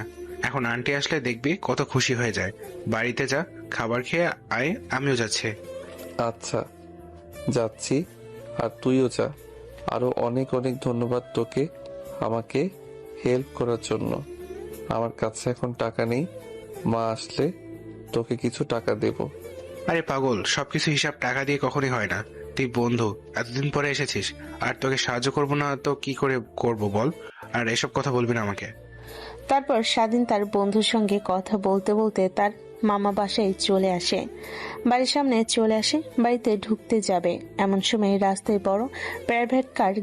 এখন আন্টি আসলে দেখবি কত খুশি হয়ে যায়। বাড়িতে যা, খাবার খেয়ে আয়, আমিও যাচ্ছি। আচ্ছা, যাচ্ছি। আর তুইও যা। আরো অনেক অনেক ধন্যবাদ তোকে আমাকে হেল্প করার জন্য। আমার কাছে এখন টাকা নেই, মা আসলে তোকে কিছু টাকা দেব। আরে পাগল, সবকিছু হিসাব টাকা দিয়ে কখনই হয় না। তুই বন্ধু, এতদিন পরে এসেছিস, আর তোকে সাহায্য করবো না তো কি করে করব বল? আর এসব কথা বলবি না আমাকে। তারপর স্বাধীন তার বন্ধুর সঙ্গে কথা বলতে বলতে তার মামা বাসায় চলে আসে। বাড়ির সামনে চলে আসে, বাড়িতে ঢুকতে যাবে এমন সময় রাস্তায় বড় প্রাইভেট কার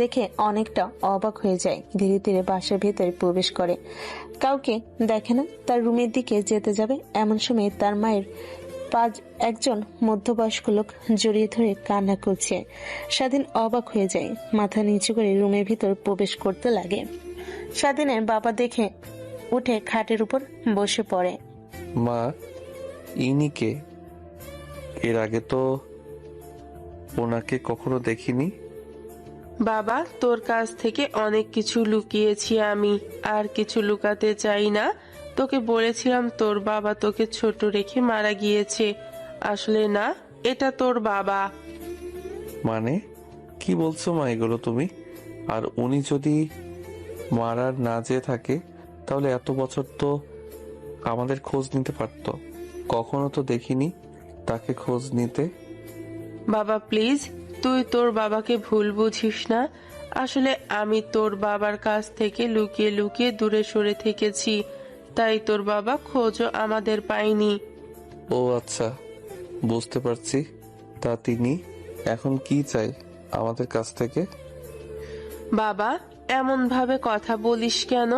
দেখে অনেকটা অবাক হয়ে যায়। ধীরে ধীরে বাসার ভেতরে প্রবেশ করে, কাউকে দেখে না। তার রুমের দিকে যেতে যাবে এমন সময় তার মায়ের একজন মধ্যবয়স্ক লোক জড়িয়ে ধরে কান্না করছে। স্বাধীন অবাক হয়ে যায়, মাথা নিচু করে রুমের ভিতর প্রবেশ করতে লাগে। স্বাধীনের বাবা দেখে উঠে খাটের উপর বসে পড়ে। মা, ইনি কে? এর আগে তো ওনাকে কখনো দেখিনি। বাবা, তোর কাছ থেকে অনেক কিছু লুকিয়েছি আমি, আর কিছু লুকাতে চাই না। তোকে বলেছিলাম তোর বাবা তোকে ছোট রেখে মারা গিয়েছে, আসলে না, এটা তোর বাবা। মানে কি বলছো মা এগুলো তুমি? আর উনি যদি মারার না যেয়ে থাকে, তাহলে এত বছর তো আমাদের খোঁজ নিতে পারতো। কখনো তো দেখিনি তাকে খোঁজ নিতে। বাবা প্লিজ, তুই তোর বাবাকে ভুল বুঝিস না। আসলে আমি তোর বাবার কাছ থেকে লুকিয়ে লুকিয়ে দূরে সরে থেকেছি, তাই তোর বাবা খোঁজও আমাদের পায়নি। ও আচ্ছা, বুঝতে পারছি। তা তিনি এখন কি চাই আমাদের কাছ থেকে? বাবা, এমন ভাবে কথা বলিস কেন?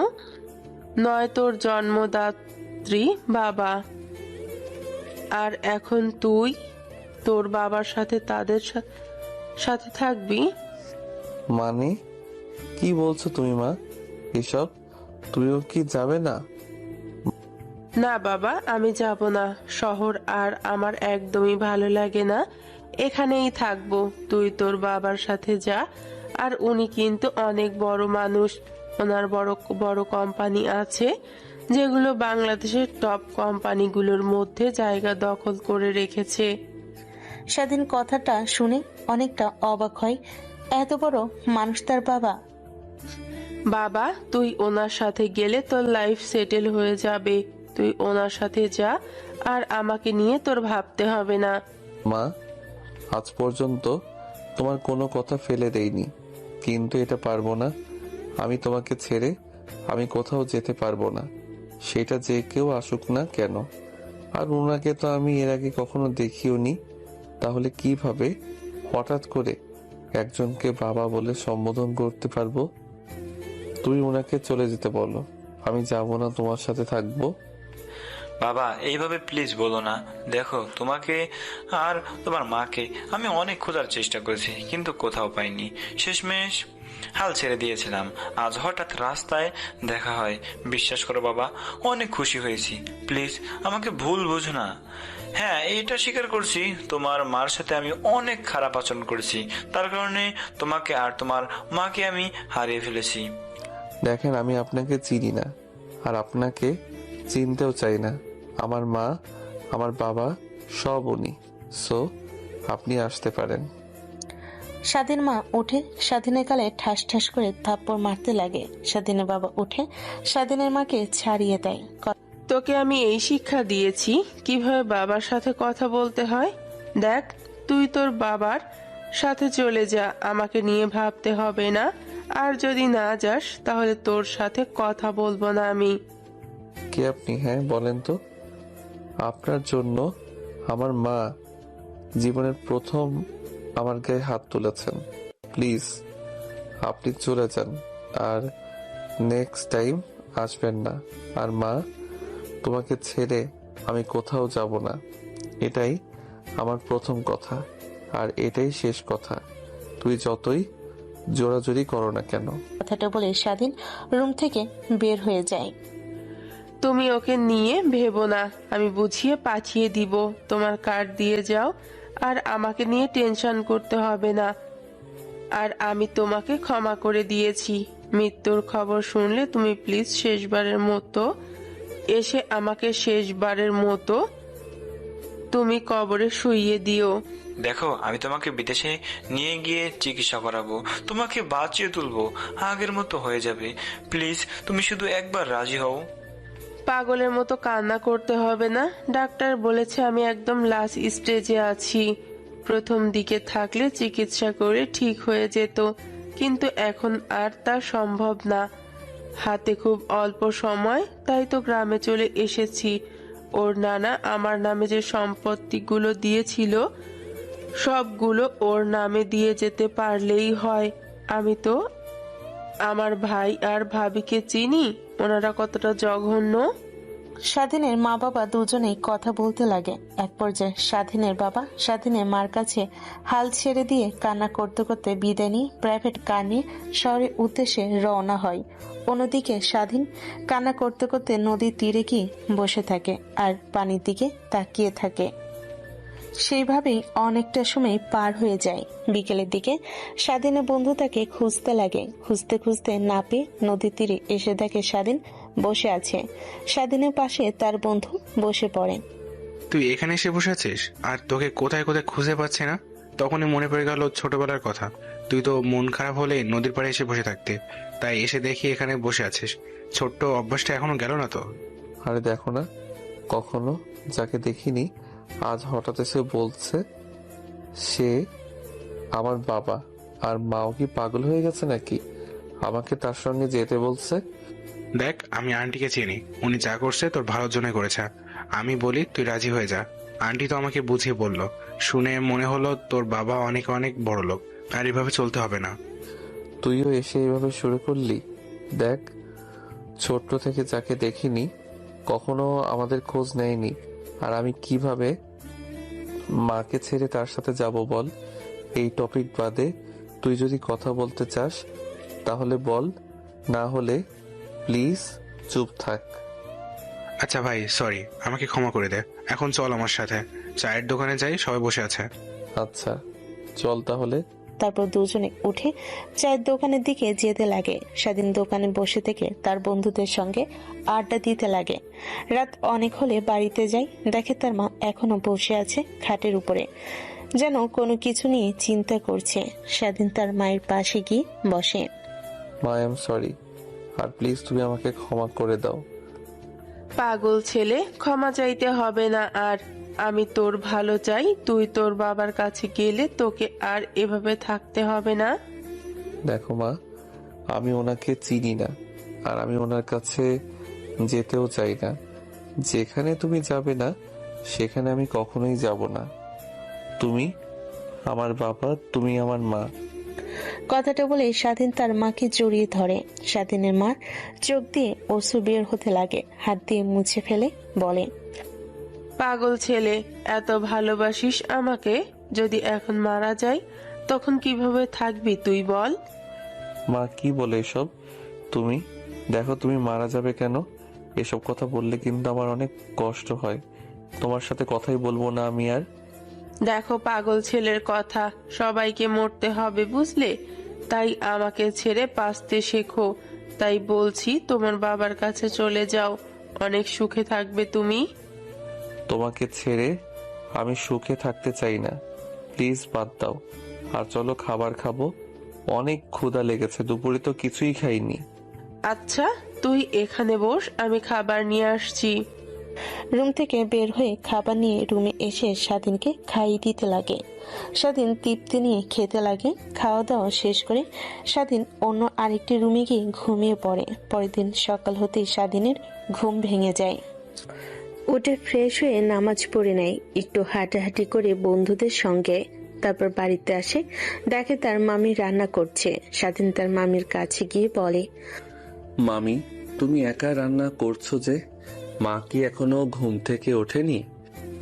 নয় তোর জন্মদাত্রী বাবা, আর এখন তুই তোর বাবার সাথে তাদের সাথে থাকবি। মানে কি বলছো তুমি মা এসব? তুমিও কি যাবে না? না বাবা, আমি যাব না। শহর আর আমার একদমই ভালো লাগে না, এখানেই থাকবো। তুই তোর বাবার সাথে যা। আর উনি কিন্তু অনেক বড় মানুষ, ওনার বড় বড় কোম্পানি আছে, যেগুলো বাংলাদেশের টপ কোম্পানিগুলোর মধ্যে জায়গা দখল করে রেখেছে। স্বাধীন কথাটা শুনে অনেকটা অবাক হয়। এত বড় মানুষ তার বাবা। বাবা, তুই ওনার সাথে গেলে তোর লাইফ সেটেল হয়ে যাবে। তুই ওনার সাথে যা, আর আমাকে নিয়ে তোর ভাবতে হবে না। মা, আজ পর্যন্ত তোমার কোনো কথা ফেলে দেইনি, কিন্তু এটা পারবো না। আমি তোমাকে ছেড়ে আমি কোথাও যেতে পারবো না, সেটা যে কেউ আসুক না কেন। আর ওনাকে তো আমি এর আগে কখনো দেখিও নি, তাহলে কিভাবে হঠাৎ করে একজনকে বাবা বলে সম্বোধন করতে পারবো? তুই ওনাকে চলে যেতে বলো, আমি যাব না, তোমার সাথে থাকবো। বাবা এইভাবে প্লিজ বলো না। দেখো, তোমাকে আর তোমার মাকে আমি অনেক খোঁজার চেষ্টা করেছি, কিন্তু কোথাও পাইনি। শেষমেশ হাল ছেড়ে দিয়েছিলাম। আজ হঠাৎ রাস্তায় দেখা হয়। বিশ্বাস করো বাবা, অনেক খুশি হয়েছি। প্লিজ আমাকে ভুল বুঝো না। হ্যাঁ, এটা স্বীকার করছি, তোমার মার সাথে আমি অনেক খারাপ আচরণ করেছি। তার কারণে তোমাকে আর তোমার মাকে আমি হারিয়ে ফেলেছি। দেখেন, আমি আপনাকে চিনি না, আর আপনাকে চিনতেও চাই না। আমার মা, আমার বাবা সব উনি। সো আপনি আসতে পারেন। স্বাধীন মা উঠে স্বাধীনের গালে ঠাস ঠাস করে থাপ্পড় মারতে লাগে। স্বাধীনের বাবা উঠে স্বাধীনের মাকে ছাড়িয়ে দেয়। তোকে আমি এই শিক্ষা দিয়েছি কিভাবে বাবার সাথে কথা বলতে হয়। দেখ, তুই তোর বাবার সাথে চলে যা, আমাকে নিয়ে ভাবতে হবে না। আর যদি না যাস তাহলে তোর সাথে কথা বলবো না আমি। কে আপনি? হ্যাঁ বলেন তো। আপনার জন্য আমার মা জীবনের প্রথম আমার গায়ে হাত তুলেছেন। প্লিজ আপনি চলে যান, আর নেক্সট টাইম আসবেন না। আর মা, তোমাকে ছেড়ে আমি কোথাও যাব না। এটাই আমার প্রথম কথা, আর এটাই শেষ কথা। তুই যতই জোরাজোরি করো না কেন। কথাটা বলে স্বাধীন রুম থেকে বের হয়ে যায়। তুমি ওকে নিয়ে ভেবো না, আমি বুঝিয়ে পাঠিয়ে দিব। তোমার কার্ড দিয়ে যাও, আর আমাকে নিয়ে টেনশন করতে হবে না। আর আমি তোমাকে ক্ষমা করে দিয়েছি। মৃত্যুর খবর শুনলে তুমি প্লিজ শেষবারের মতো এসে আমাকে শেষবারের মতো তুমি কবরে শুইয়ে দিও। দেখো, আমি তোমাকে বিদেশে নিয়ে গিয়ে চিকিৎসা করাবো, তোমাকে বাঁচিয়ে তুলবো, আগের মতো হয়ে যাবে। প্লিজ তুমি শুধু একবার রাজি হও। পাগলের মতো কান্না করতে হবে না। ডাক্তার বলেছে আমি একদম লাস্ট স্টেজে আছি। প্রথম দিকে থাকলে চিকিৎসা করে ঠিক হয়ে যেত, কিন্তু এখন আর তা সম্ভব না। হাতে খুব অল্প সময়, তাই তো গ্রামে চলে এসেছি। ওর নানা আমার নামে যে সম্পত্তিগুলো দিয়েছিল সবগুলো ওর নামে দিয়ে যেতে পারলেই হয়। আমি তো আমার ভাই আর ভাবিকে চিনি, ওনারা কতটা জঘন্য। স্বাধীনের মা বাবা দুজনেই কথা বলতে লাগে। এক পর্যায়ে স্বাধীনের বাবা স্বাধীনের মার কাছে হাল ছেড়ে দিয়ে কান্না করতে করতে বিদায় নিয়ে প্রাইভেট কার নিয়ে শহরের উদ্দেশ্যে রওনা হয়। অন্যদিকে স্বাধীন কান্না করতে করতে নদীর তীরে গিয়ে বসে থাকে আর পানির দিকে তাকিয়ে থাকে। সেইভাবেই অনেকটা সময় পার হয়ে যায়। বিকেলের দিকে স্বাধীনের বন্ধু তাকে খুঁজতে লাগে। খুঁজতে খুঁজতে না পেয়ে নদীর তীরে এসে দেখে স্বাধীন বসে আছে। স্বাধীনের পাশে তার বন্ধু বসে পড়ে। তুই এখানে এসে বসে আছিস, আর তোকে কোথায় কোথায় খুঁজে পাচ্ছে না। তখনই মনে পড়ে গেল ছোটবেলার কথা। তুই তো মন খারাপ হলে নদীর পাড়ে এসে বসে থাকতে, তাই এসে দেখি এখানে বসে আছিস। ছোট্ট অভ্যাসটা এখনো গেল না তো? আরে দেখো না, কখনো যাকে দেখিনি আজ হঠাৎ এসে বলছে সে আমার বাবা। আর মাও কি পাগল হয়ে গেছে নাকি? আমাকে তার সঙ্গে যেতে বলছে। দেখ, আমি আন্টিকে চিনি, উনি যা করছে তোর ভালোর জন্য করেছে। আমি বলি তুই রাজি হয়ে যা। আন্টি তো আমাকে বুঝিয়ে বলল, শুনে মনে হলো তোর বাবা অনেক অনেক বড় লোক, আর এভাবে চলতে হবে না। তুইও এসে এইভাবে শুরু করলি। দেখ, ছোট্ট থেকে যাকে দেখিনি কখনো আমাদের খোঁজ নেয়নি, আর আমি কিভাবে মাকে ছেড়ে তার সাথে যাব বল? এই টপিক বাদে তুই যদি কথা বলতে চাস তাহলে বল, না হলে প্লিজ চুপ থাক। আচ্ছা ভাই, সরি, আমাকে ক্ষমা করে দে। এখন চল আমার সাথে, চায়ের দোকানে যাই, সবাই বসে আছে। আচ্ছা চল তাহলে। তারপর দুজনে উঠে চায়ের দোকানের দিকে যেতে লাগে। স্বাধীন দোকানে বসে থেকে তার বন্ধুদের সঙ্গে আড্ডা দিতে লাগে। রাত অনেক হলে বাড়িতে যায়, দেখে তার মা এখনো বসে আছে খাটের উপরে, যেন কোনো কিছু নিয়ে চিন্তা করছে। স্বাধীন তার মায়ের পাশে গিয়ে বসে। মা, আই এম সরি, আর প্লিজ তুমি আমাকে ক্ষমা করে দাও। পাগল ছেলে, ক্ষমা চাইতে হবে না। আর আমি তোর ভালো চাই। তুই তোর বাবার কাছে গেলে তোকে আর এভাবে থাকতে হবে না। দেখো মা, আমি ওনাকে চিনি না, আর আমি ওনার কাছে যেতেও চাই না। যেখানে তুমি যাবে না সেখানে আমি কখনোই যাব না। তুমি আমার বাবা, তুমি আমার মা। কথাটা বলে স্বাধীন তার মাকে জড়িয়ে ধরে। স্বাধীনের মা চোখ দিয়ে অশ্রু বের হতে লাগে, হাত দিয়ে মুছে ফেলে বলে, পাগল ছেলে, এত ভালোবাসিস আমাকে, যদি এখন মারা যাই তখন কিভাবে থাকবি তুই বল? মা কি বলে এসব? তুমি দেখো, তুমি মারা যাবে কেন? এসব কথা বললে কিন্তু আমার অনেক কষ্ট হয়। তোমার সাথে কথাই বলবো না আমি আর। দেখো পাগল ছেলের কথা, সবাইকে মরতে হবে বুঝলে, তাই আমাকে ছেড়ে বাঁচতে শেখো। তাই বলছি তোমার বাবার কাছে চলে যাও, অনেক সুখে থাকবে তুমি। তোমাকে ছেড়ে আমি সুখে থাকতে চাই না, প্লিজ বাদ দাও। আর চলো খাবার খাবো, অনেক ক্ষুধা লেগেছে, দুপুরে তো কিছুই খাইনি। আচ্ছা তুই এখানে বস, আমি খাবার নিয়ে আসছি। রুম থেকে বের হয়ে খাবার নিয়ে রুমে এসে স্বাধীনকে খাইয়ে দিতে লাগে। স্বাধীন তৃপ্তি নিয়ে খেতে লাগে। খাওয়া দাওয়া শেষ করে স্বাধীন অন্য আরেকটি রুমে গিয়ে ঘুমিয়ে পড়ে। পরের দিন সকাল হতেই স্বাধীনের ঘুম ভেঙে যায়। উঠে ফ্রেশ হয়ে নামাজ পড়ে নেয়, একটু হাঁটাহাঁটি করে বন্ধুদের সঙ্গে। তারপর বাড়িতে আসে, দেখে তার মামি রান্না করছে। স্বাধীন তার মামির কাছে গিয়ে বলে, মামি, তুমি একা রান্না করছো যে? মা কি এখনো ঘুম থেকে ওঠেনি?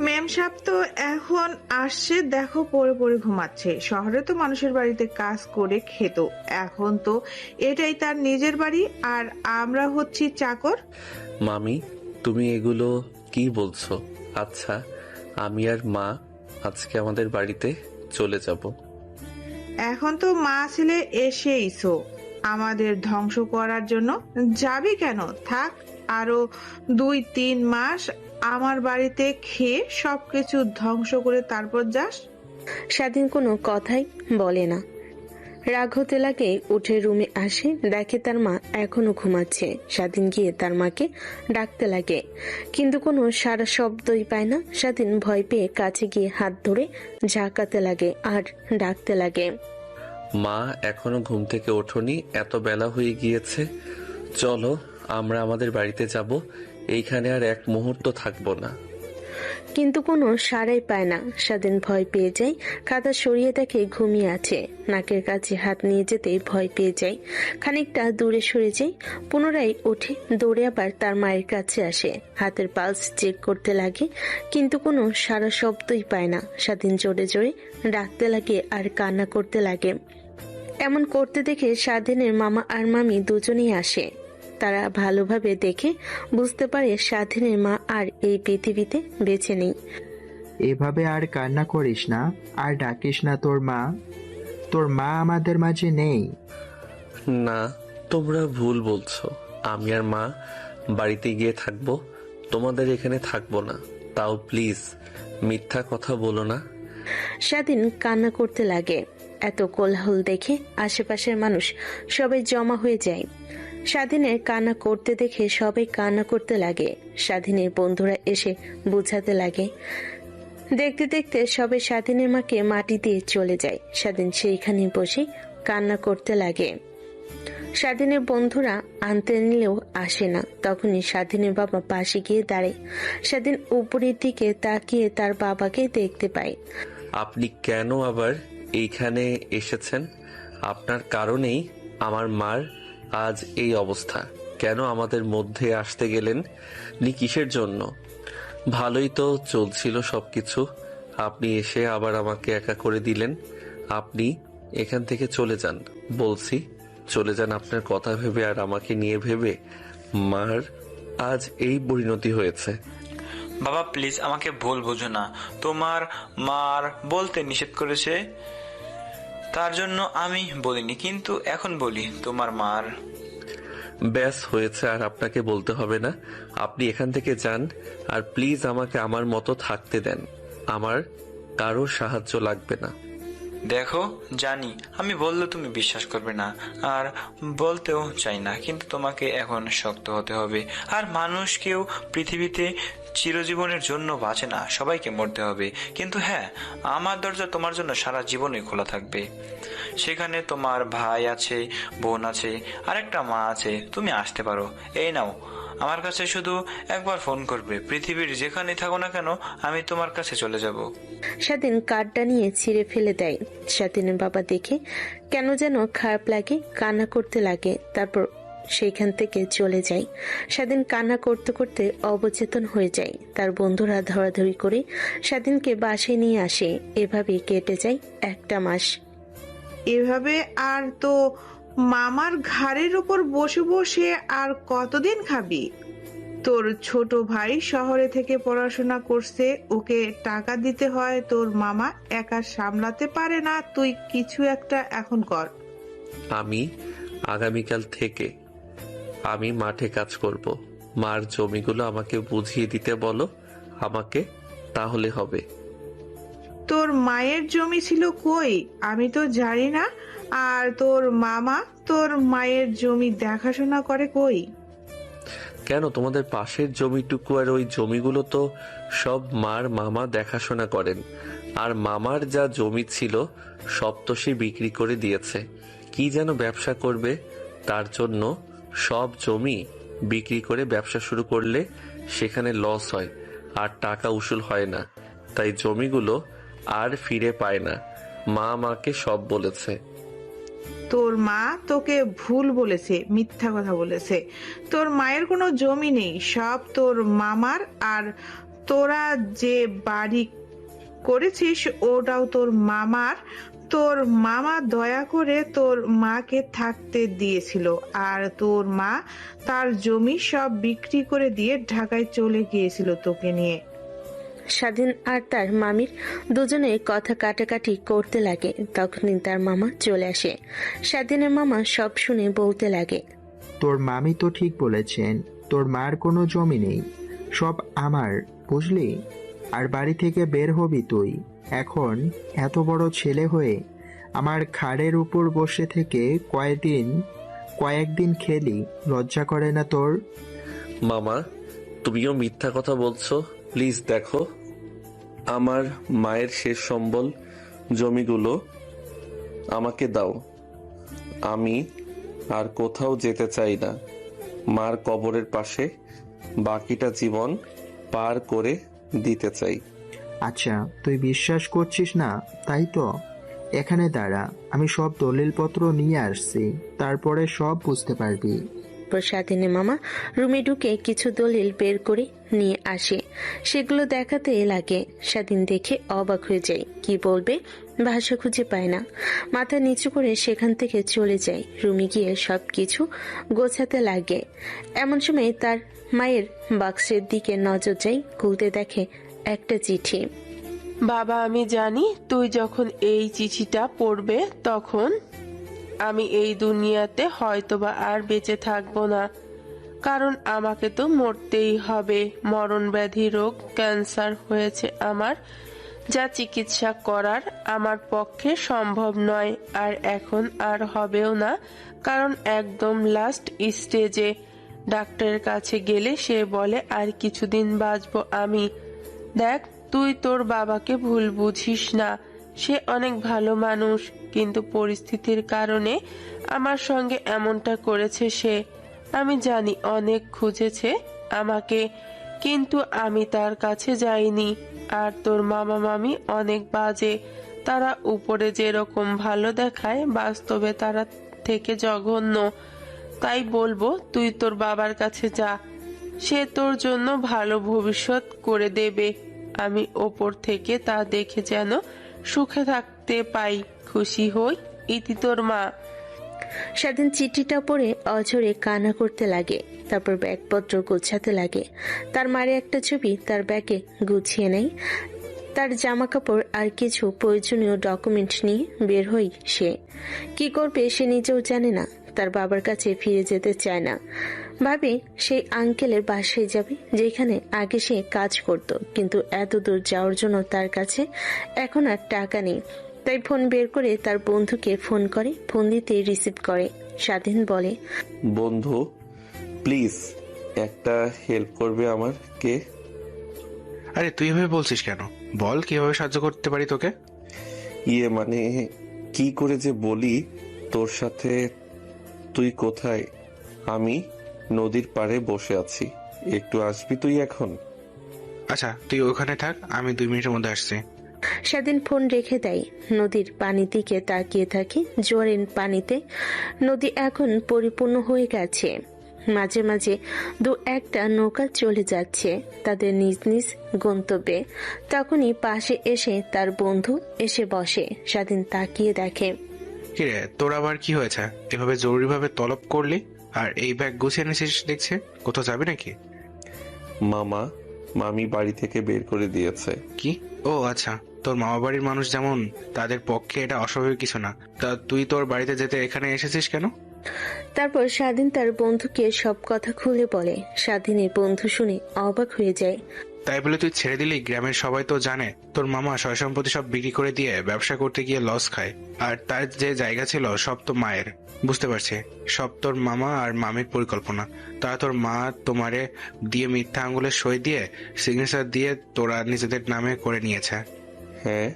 ম্যাম সাহেব তো এখন আসছে, দেখো পড়ে পড়ে ঘুমাচ্ছে। শহরে তো মানুষের বাড়িতে কাজ করে খেত, এখন তো এটাই তার নিজের বাড়ি, আর আমরা হচ্ছি চাকর। মামি, তুমি এগুলো কি বলছো? আচ্ছা, আমি আর মা আজকে আমাদের বাড়িতে চলে যাব। এখন তো মা ছেলে এসেইছো আমাদের ধ্বংস করার জন্য। যাবি কেন? থাক আরো 2-3 মাস আমার বাড়িতে খেয়ে সবকিছু ধ্বংস করে তারপর যাস। স্বাধীন কোনো কথাই বলে না। রাগ হতে লাগে, উঠে রুমে আসে, দেখে তার মা এখনো ঘুমাচ্ছে। স্বাধীন গিয়ে তার মাকে ডাকতে লাগে, কিন্তু কোনো সারা শব্দই পায় না। স্বাধীন ভয় পেয়ে কাছে গিয়ে হাত ধরে ঝাঁকাতে লাগে আর ডাকতে লাগে, মা এখনো ঘুম থেকে ওঠোনি? এত বেলা হয়ে গিয়েছে, চলো আমরা আমাদের বাড়িতে যাব। এইখানে আর এক মুহূর্ত থাকবো না। কিন্তু কোনো সাড়াই পায় না। স্বাধীন ভয় পেয়ে যায়, খাতা সরিয়ে দেখে ঘুমিয়ে আছে। নাকের কাছে হাত নিয়ে যেতেই ভয় পেয়ে যায়, খানিকটা দূরে সরে যায়। পুনরায় উঠে দৌড়ে আবার তার মায়ের কাছে আসে, হাতের পালস চেক করতে লাগে, কিন্তু কোনো সারা শব্দই পায় না। স্বাধীন জোরে জোরে ডাকতে লাগে আর কান্না করতে লাগে। এমন করতে দেখে স্বাধীনের মামা আর মামি দুজনেই আসে। তারা ভালোভাবে দেখে বুঝতে পারে স্বাধীনের মা আর এই পৃথিবীতে বেঁচে নেই। এভাবে আর কান্না করিস না, আর ডাকিস না তোর মা। তোর মা আমাদের মাঝে নেই। না, তোমরা ভুল বলছো। আমি আর মা বাড়িতে গিয়ে থাকবো, তোমাদের এখানে থাকবো না। তাও প্লিজ মিথ্যা কথা বলো না। স্বাধীন কান্না করতে লাগে। এত কোলাহল দেখে আশেপাশের মানুষ সবাই জমা হয়ে যায়। স্বাধীনের কান্না করতে দেখে সবাই কান্না করতে লাগে। স্বাধীনের বন্ধুরা এসে বোঝাতে লাগে। দেখতে দেখতে সবাই স্বাধীনের মাকে মাটি দিয়ে চলে যায়। স্বাধীন সেইখানে বসে কান্না করতে লাগে। স্বাধীনের বন্ধুরা আনতে নিলেও আসে না। তখনই স্বাধীনের বাবা পাশে গিয়ে দাঁড়ায়। স্বাধীন উপরের দিকে তাকিয়ে তার বাবাকে দেখতে পায়। আপনি কেন আবার এইখানে এসেছেন? আপনার কারণেই আমার মার আজ এই অবস্থা। কেন আমাদের মধ্যে আসতে গেলেন? নি কিসের জন্য? ভালোই তো চলছিল সবকিছু, আপনি এসে আবার আমাকে একা করে দিলেন। আপনি এখান থেকে চলে যান বলছি, চলে যান। আপনার কথা ভেবে আর আমাকে নিয়ে ভেবে মার আজ এই পরিণতি হয়েছে। বাবা প্লিজ আমাকে ভুল বোঝো না, তোমার মার বলতে নিষেধ করেছে তার জন্য আমি বলিনি, কিন্তু এখন বলি তোমার মার। ব্যাস হয়েছে, আর আপনাকে বলতে হবে না। আপনি এখান থেকে যান, আর প্লিজ আমাকে আমার মতো থাকতে দেন। আমার কারো সাহায্য লাগবে না। দেখো জানি আমি বললে তুমি বিশ্বাস করবে না, আর বলতেও চাই না, কিন্তু তোমাকে এখন শক্ত হতে হবে। আর মানুষ কেউ পৃথিবীতে চিরজীবনের জন্য বাঁচে না, সবাইকে মরতে হবে। কিন্তু হ্যাঁ, আমার দরজা তোমার জন্য সারা জীবনই খোলা থাকবে। সেখানে তোমার ভাই আছে, বোন আছে, আর একটা মা আছে, তুমি আসতে পারো। এই নাও আমার কাছে শুধু একবার ফোন করবে, পৃথিবীর যেখানে থাকো না কেন আমি তোমার কাছে চলে যাব। স্বাধীন কার্ডটা নিয়ে ছিঁড়ে ফেলে দেয়। স্বাধীনের বাবা দেখে কেন যেন খারাপ লাগে, কান্না করতে লাগে, তারপর সেইখান থেকে চলে যায়। স্বাধীন কান্না করতে করতে অবচেতন হয়ে যায়। তার বন্ধুরা ধরাধরি করে স্বাধীনকে বাসায় নিয়ে আসে। এভাবে কেটে যায় একটা মাস। এভাবে আর তো মামার ঘাড়ের উপর বসে বসে আর কতদিন খাবি? তোর ছোট ভাই শহরে থেকে পড়াশোনা করছে, ওকে টাকা দিতে হয়, তোর মামা একা সামলাতে পারে না, তুই কিছু একটা এখন কর। আমি আগামীকাল থেকে আমি মাঠে কাজ করব। মার জমিগুলো আমাকে বুঝিয়ে দিতে বলো আমাকে, তাহলে হবে। তোর মায়ের জমি ছিল কই? আমি তো জানি না। আর তোর মামা তোর মায়ের জমি দেখাশোনা করে কই? কেন, তোমাদের পাশের জমিটুকু আর ওই জমিগুলো তো সব মার মামা দেখাশোনা করেন। আর মামার যা জমি ছিল সব তো সে বিক্রি করে দিয়েছে। কি যেন ব্যবসা করবে, তার জন্য সব জমি বিক্রি করে ব্যবসা শুরু করলে সেখানে লস হয় আর টাকা উসুল হয় না, তাই জমিগুলো আর ফিরে পায় না। মা আমাকে সব বলেছে। তোর মা তোকে ভুল বলেছে, মিথ্যা কথা বলেছে। তোর মায়ের কোনো জমি নেই, সব তোর মামার। আর তোরা যে বাড়ি করেছিস ওটাও তোর মামার। তোর মামা দয়া করে তোর মাকে থাকতে দিয়েছিল, আর তোর মা তার জমি সব বিক্রি করে দিয়ে ঢাকায় চলে গিয়েছিল তোকে নিয়ে। স্বাধীন আর তার মামির দুজনে কথা কাটাকাটি করতে লাগে। তখনই তার মামা চলে আসে। স্বাধীনের মামা সব শুনে বলতে লাগে, তোর মামি তো ঠিক বলেছেন, তোর মার কোনো জমি নেই, সব আমার, বুঝলি? আর বাড়ি থেকে বের হবি তুই। এখন এত বড় ছেলে হয়ে আমার ঘাড়ের উপর বসে থেকে কয়েকদিন খেলি, লজ্জা করে না তোর? মামা, তুমিও মিথ্যা কথা বলছো। প্লিজ দেখো, আমার মায়ের শেষ সম্বল জমিগুলো আমাকে দাও। আমি আর কোথাও যেতে চাই না। মার কবরের পাশে বাকিটা জীবন পার করে দিতে চাই। আচ্ছা, তুই বিশ্বাস করছিস না তাই তো? এখানে দাঁড়া, আমি সব দলিলপত্র নিয়ে আসছি, তারপরে সব বুঝতে পারবি। স্বাধীনের মামা রুমে ঢুকে কিছু দলিল বের করে নিয়ে আসে। সেগুলো দেখাতে লাগে। স্বাধীন দেখে অবাক হয়ে যায়, কি বলবে ভাষা খুঁজে পায় না। মাথা নিচু করে সেখান থেকে চলে যায়। রুমে গিয়ে সবকিছু গোছাতে লাগে। এমন সময় তার মায়ের বাক্সের দিকে নজর যায়, খুলতে দেখে একটা চিঠি। বাবা, আমি জানি তুই যখন এই চিঠিটা পড়বে তখন আমি এই দুনিয়াতে হয়তোবা আর বেঁচে থাকবো না, কারণ আমাকে তো মরতেই হবে। মরণ ব্যাধি রোগ, ক্যান্সার হয়েছে আমার, যা চিকিৎসা করার আমার পক্ষে সম্ভব নয়, আর এখন আর হবেও না, কারণ একদম লাস্ট স্টেজে। ডাক্তারের কাছে গেলে সে বলে আর কিছুদিন বাঁচবো আমি। দেখ, তুই তোর বাবাকে ভুল বুঝিস না, সে অনেক ভালো মানুষ, কিন্তু পরিস্থিতির কারণে আমার সঙ্গে এমনটা করেছে সে। আমি জানি অনেক খুঁজেছে আমাকে, কিন্তু আমি তার কাছে যাইনি। আর তোর মামা মামি অনেক বাজে, তারা উপরে যেরকম ভালো দেখায় বাস্তবে তারা থেকে জঘন্য। তাই বলবো তুই তোর বাবার কাছে যা, সে তোর জন্য ভালো ভবিষ্যৎ করে দেবে। আমি ওপর থেকে তা দেখে যেন সুখে থাকতে পাই, খুশি হই, ইতি তোর মা। স্বাধীন চিঠিটা পড়ে অঝরে কান্না করতে লাগে। তারপর ব্যাগপত্র গোছাতে লাগে। তার মায়ের একটা ছবি তার ব্যাগে গুছিয়ে নেয়। তার জামা কাপড় আর কিছু প্রয়োজনীয় ডকুমেন্ট নিয়ে বের হই সে। কি করবে সে নিজেও জানে না। তার বাবার কাছে ফিরে যেতে চায় না। ভাবে সেই আঙ্কেলের বাসায় যাবে যেখানে আগে সে কাজ করত, কিন্তু এত দূর যাওয়ার জন্য তার কাছে এখন আর টাকা নেই। তাই ফোন বের করে তার বন্ধুকে ফোন করে। ফোন দিতে রিসিভ করে। স্বাধীন বলে, বন্ধু প্লিজ একটা হেল্প করবে আমার? কে? আরে তুই এভাবে বলছিস কেন? বল কিভাবে সাহায্য করতে পারি তোকে। মানে কি করে যে বলি তোর সাথে? তুই কোথায়? আমি নদীর পাড়ে বসে আছি, একটু আসবি তুই এখন? আচ্ছা, তুই ওখানে থাক, আমি 2 মিনিটের মধ্যে আসছি। স্বাধীন ফোন রেখে দেয়। নদীর পানির দিকে তাকিয়ে থাকে। জোয়ারের পানিতে নদী এখন পরিপূর্ণ হয়ে গেছে। মাঝে মাঝে 2-1টা নৌকা চলে যাচ্ছে তাদের নিজ নিজ গন্তব্যে। তখনই পাশে এসে তার বন্ধু এসে বসে। স্বাধীন তাকিয়ে দেখে। কিরে, তোর আবার কি হয়েছে? এভাবে জরুরিভাবে তলব করলি আর এই ব্যাগ গুছিয়ে এনেছিস দেখছে, কোথাও যাবি নাকি? মামি বাড়ি থেকে বের করে দিয়েছে। কি? ও আচ্ছা, তোর মামা বাড়ির মানুষ যেমন, তাদের পক্ষে এটা অস্বাভাবিক কিছু না। তা তুই তোর বাড়িতে যেতে এখানে এসেছিস কেন? তারপর স্বাধীন তার বন্ধুকে সব কথা খুলে বলে। স্বাধীনের বন্ধু শুনে অবাক হয়ে যায়। তাই বলে তুই ছেড়ে দিলি? গ্রামের সবাই তো জানে তোর মামা সয় সম্পত্তি সব বিক্রি করে দিয়ে ব্যবসা করতে গিয়ে লস খায়, আর তার যে জায়গা ছিল সব তো মায়ের। বুঝতে পারছি, সব তোর মামা আর মামির পরিকল্পনা। তারা তোর মা তোমারে দিয়ে মিথ্যা আঙুলে সই দিয়ে সিগনেচার দিয়ে তোরা নিজেদের নামে করে নিয়েছে। হ্যাঁ,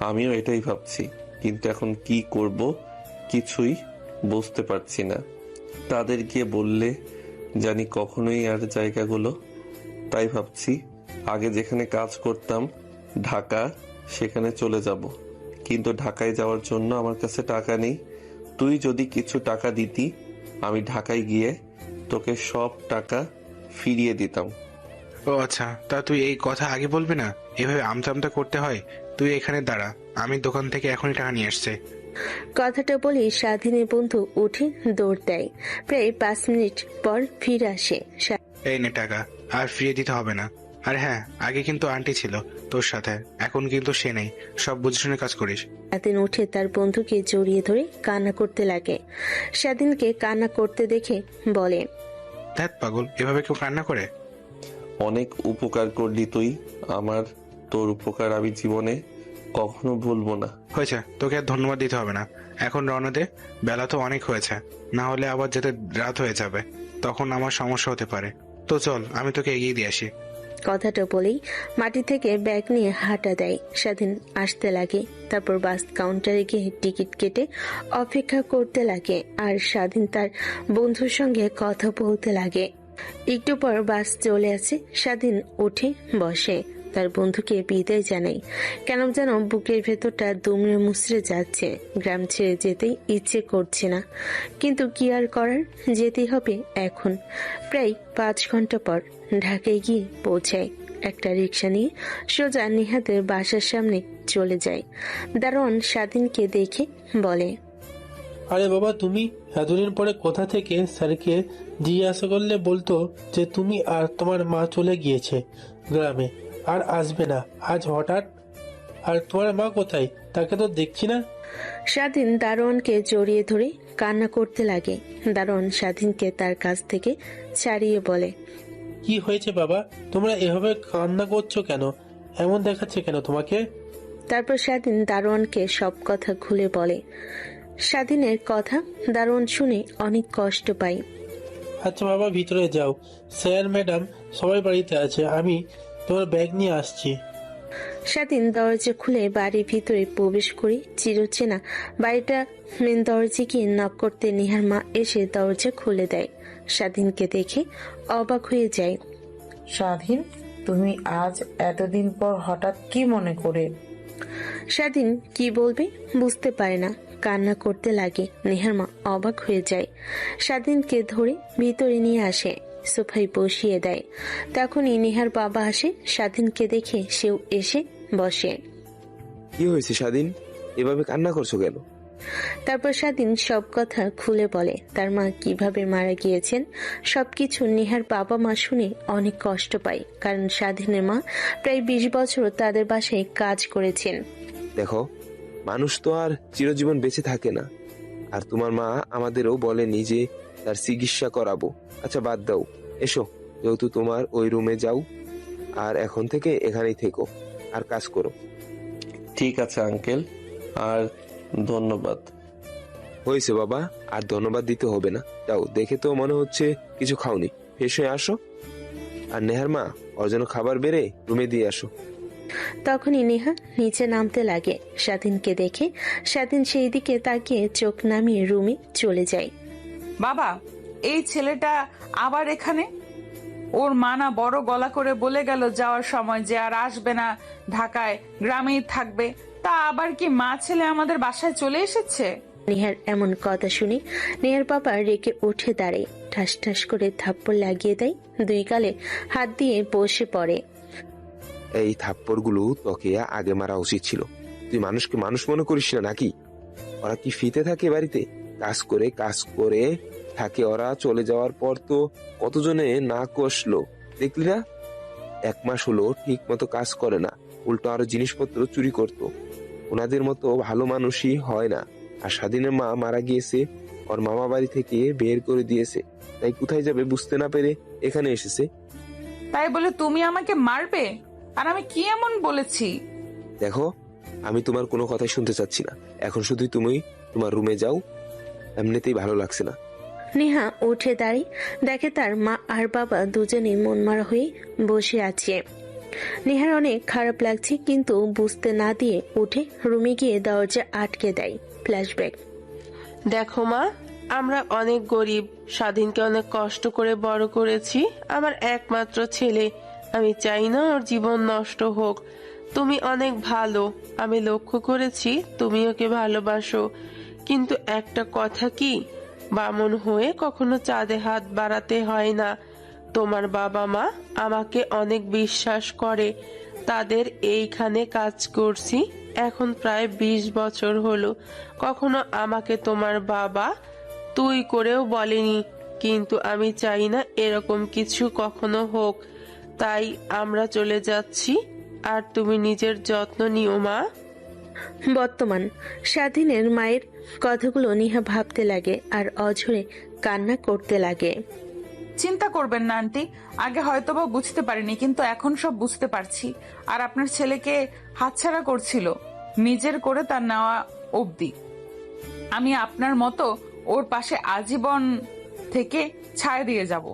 আমিও এটাই ভাবছি, কিন্তু এখন কি করব কিছুই বুঝতে পারছি না। তাদের গিয়ে বললে জানি কখনোই আর জায়গাগুলো, তাই ভাবছি আগে যেখানে কাজ করতাম ঢাকা, সেখানে চলে যাব। কিন্তু ঢাকায় যাওয়ার জন্য আমার কাছে টাকা নেই। তুই যদি কিছু টাকা দিতি, আমি ঢাকায় গিয়ে তোকে সব টাকা ফিরিয়ে দিতাম। ও আচ্ছা, তা তুই এই কথা আগে বলবি না? এভাবে আমতা করতে হয়? তুই এখানে দাঁড়া, আমি দোকান থেকে এখনই টাকা নিয়ে আসছি। কথাটা বলে স্বাধীনের বন্ধু উঠে দৌড় দেয়। প্রায় 5 মিনিট পর ফিরে আসে। এই নে টাকা, আর ফিরিয়ে দিতে হবে না। আর হ্যাঁ, আগে কিন্তু আন্টি ছিল তোর সাথে, এখন কিন্তু সে নেই। সব বুঝে শুনে কাজ করিস। স্বাধীন উঠে তার বন্ধুকে জড়িয়ে ধরে কান্না করতে লাগে। স্বাধীনকে কান্না করতে দেখে বলে, ধ্যাৎ পাগল, এভাবে কেউ কান্না করে? অনেক উপকার করলি তুই আমার, তোর উপকার আমি জীবনে কখনো ভুলবো না। হয়েছে, তোকে আর ধন্যবাদ দিতে হবে না। এখন রওনা দে, বেলা তো অনেক হয়েছে, না হলে আবার যেতে রাত হয়ে যাবে, তখন আমার সমস্যা হতে পারে। তো চল, আমি তোকে এগিয়ে দিয়ে আসি। কথাটা বলেই মাটি থেকে ব্যাগ নিয়ে হাঁটা দেয়। স্বাধীন আসতে লাগে। তারপর বাস কাউন্টারে গিয়ে টিকিট কেটে অপেক্ষা করতে লাগে। আর স্বাধীন তার বন্ধুর সঙ্গে কথা বলতে লাগে। একটু পর বাস চলে আসে। স্বাধীন উঠে বসে, তার বন্ধুকে বিদায় জানাই। কেন যেন বুকের ভেতরটা দুমড়ে মুচড়ে যাচ্ছে। গ্রাম ছেড়ে যেতেই ইচ্ছে করছে না, কিন্তু কি আর করার, যেতেই হবে এখন। প্রায় 5 ঘন্টা পর ঢাকায় গিয়ে পৌঁছায়। একটা রিক্সা নিয়ে সোজা নিহাতের বাসার সামনে চলে যায়। দারোয়ান স্বাধীনকে দেখে বলে, আরে বাবা, তুমি এতদিন পরে কোথা থেকে? স্যারকে জিজ্ঞাসা করলে বলতো যে তুমি আর তোমার মা চলে গিয়েছে গ্রামে, আর আসবে না আজ হঠাৎ। আর তোমার মা কোথায়? তাকে তো দেখছি না। স্বাধীন দারোয়ানকে জড়িয়ে ধরে কান্না করতে লাগে। দারোয়ান স্বাধীনকে তার কাছ থেকে ছাড়িয়ে বলে, কি হয়েছে বাবা? তোমরা এভাবে কান্না করছো কেন? এমন দেখাচ্ছে কেন তোমাকে? তারপর স্বাধীন দারোয়ানকে সব কথা খুলে বলে। স্বাধীনের কথা দারোয়ান শুনে অনেক কষ্ট পায়। আচ্ছা বাবা, ভিতরে যাও, স্যার ম্যাডাম সবাই বাড়িতে আছে, আমি তোমার ব্যাগ নিয়ে আসছি। স্বাধীন দরজা খুলে বাড়ির ভিতরে প্রবেশ করে চিরচেনা বাড়িটা মেন দরজা গিয়ে নক করতে নিহার মা এসে দরজা খুলে দেয়। স্বাধীনকে দেখে অবাক হয়ে যায়। স্বাধীন, তুমি আজ এতদিন পর হঠাৎ কি মনে করে? স্বাধীন কি বলবে বুঝতে পারে না, কান্না করতে লাগে। নেহার মা অবাক হয়ে যায়। স্বাধীনকে ধরে ভিতরে নিয়ে আসে, সোফায় বসিয়ে দেয়। তখনই নেহার বাবা আসে। স্বাধীনকে দেখে সেও এসে বসে। কি হয়েছে স্বাধীন, এভাবে কান্না করছো কেন? তারপর স্বাধীন সব কথা খুলে বলে। তার মা কিভাবে মারা গিয়েছেন সবকিছু। নেহার বাবা মা শুনে অনেক কষ্ট পায়, কারণ স্বাধীনের মা প্রায় 20 বছর তাদের বাসায় কাজ করেছেন। দেখো, মানুষ তো আর চিরজীবন বেঁচে থাকে না, আর তোমার মা আমাদেরও বলেনি যে তার চিকিৎসা করাবো। আচ্ছা বাদ দাও, এসো, যেহেতু তোমার ওই রুমে যাও, আর এখন থেকে এখানেই থেকো আর কাজ করো। ঠিক আছে আঙ্কেল, আর ধন্যবাদ। হয়েছে বাবা, আর ধন্যবাদ দিতে হবে না। যাও, দেখে তো মনে হচ্ছে কিছু খাওনি, ফ্রেশ হয়ে আসো। আর নেহার মা, ওর জন্য খাবার বেড়ে রুমে দিয়ে আসো। তখনই নেহা নিচে নামতে লাগে। স্বাধীনকে দেখে স্বাধীন সেই দিকে তাকিয়ে চোখ নামিয়ে রুমে চলে যায়। বাবা, এই ছেলেটা আবার এখানে? ওর মা না বড় গলা করে বলে গেল যাওয়ার সময় যে আর আসবে না ঢাকায়, গ্রামেই থাকবে। তা আবার কি মা ছেলে আমাদের বাসায় চলে এসেছে? নিহার এমন কথা শুনে নেহার বাবা রেগে উঠে দাঁড়ায়, ঠাস ঠাস করে থাপ্পড় লাগিয়ে দেয়, দুই গালে হাত দিয়ে বসে পড়ে। এই থাপ্পড়গুলো তোকে আগে মারা উচিত ছিল। তুই মানুষকে মানুষ মনে করিস না নাকি? ওরা কি ফিতে থাকে বাড়িতে? কাজ করে থাকে ওরা। চলে যাওয়ার পর তো কতজনে না কষলো দেখলি না? 1 মাস হলো ঠিক মতো কাজ করে না, উল্টো আরো জিনিসপত্র চুরি করতো। ওনাদের মতো ভালো মানুষই হয় না। আর স্বাধীনের মা মারা গিয়েছে, ওর মামা বাড়ি থেকে বের করে দিয়েছে, তাই কোথায় যাবে বুঝতে না পেরে এখানে এসেছে। তাই বলে তুমি আমাকে মারবে? আর আমি কি এমন বলেছি? দেখো, আমি তোমার কোনো কথাই শুনতে চাচ্ছি না। এখন শুধু তুমি তোমার রুমে যাও, এমনিতেই ভালো লাগছে না। নেহা উঠে দাঁড়িয়ে দেখে তার মা আর বাবা দুজনেই মনমারা হয়ে বসে আছে। নেহার অনেক খারাপ লাগছে, কিন্তু বুঝতে না দিয়ে উঠে রুমে গিয়ে দরজা আটকে দেয়। ফ্ল্যাশব্যাক। দেখো মা, আমরা অনেক গরিব, স্বাধীনকে অনেক কষ্ট করে বড় করেছি। আমার একমাত্র ছেলে, আমি চাই না ওর জীবন নষ্ট হোক। তুমি অনেক ভালো, আমি লক্ষ্য করেছি তুমি ওকে ভালোবাসো, কিন্তু একটা কথা কি, বামুন হয়ে কখনো চাঁদে হাত বাড়াতে হয় না। তোমার বাবা মা আমাকে অনেক বিশ্বাস করে, তাদের এইখানে কাজ করছি এখন প্রায় 20 বছর হলো। কখনো আমাকে তোমার বাবা তুই করেও বলেনি, কিন্তু আমি চাই না এরকম কিছু কখনো হোক। তাই আমরা চলে যাচ্ছি, আর তুমি নিজের যত্ন নিও মা। বর্তমান স্বাধীনের মায়ের কথাগুলো নিহা ভাবতে লাগে আর অঝরে কান্না করতে লাগে। চিন্তা করবেন না আন্টি, আগে হয়তোবা বুঝতে পারিনি, কিন্তু এখন সব বুঝতে পারছি। আর আপনার ছেলেকে হাতছাড়া করছিল, নিজের করে তার নেওয়া অবধি। আমি আপনার মতো ওর পাশে আজীবন থেকে ছায়া দিয়ে যাব।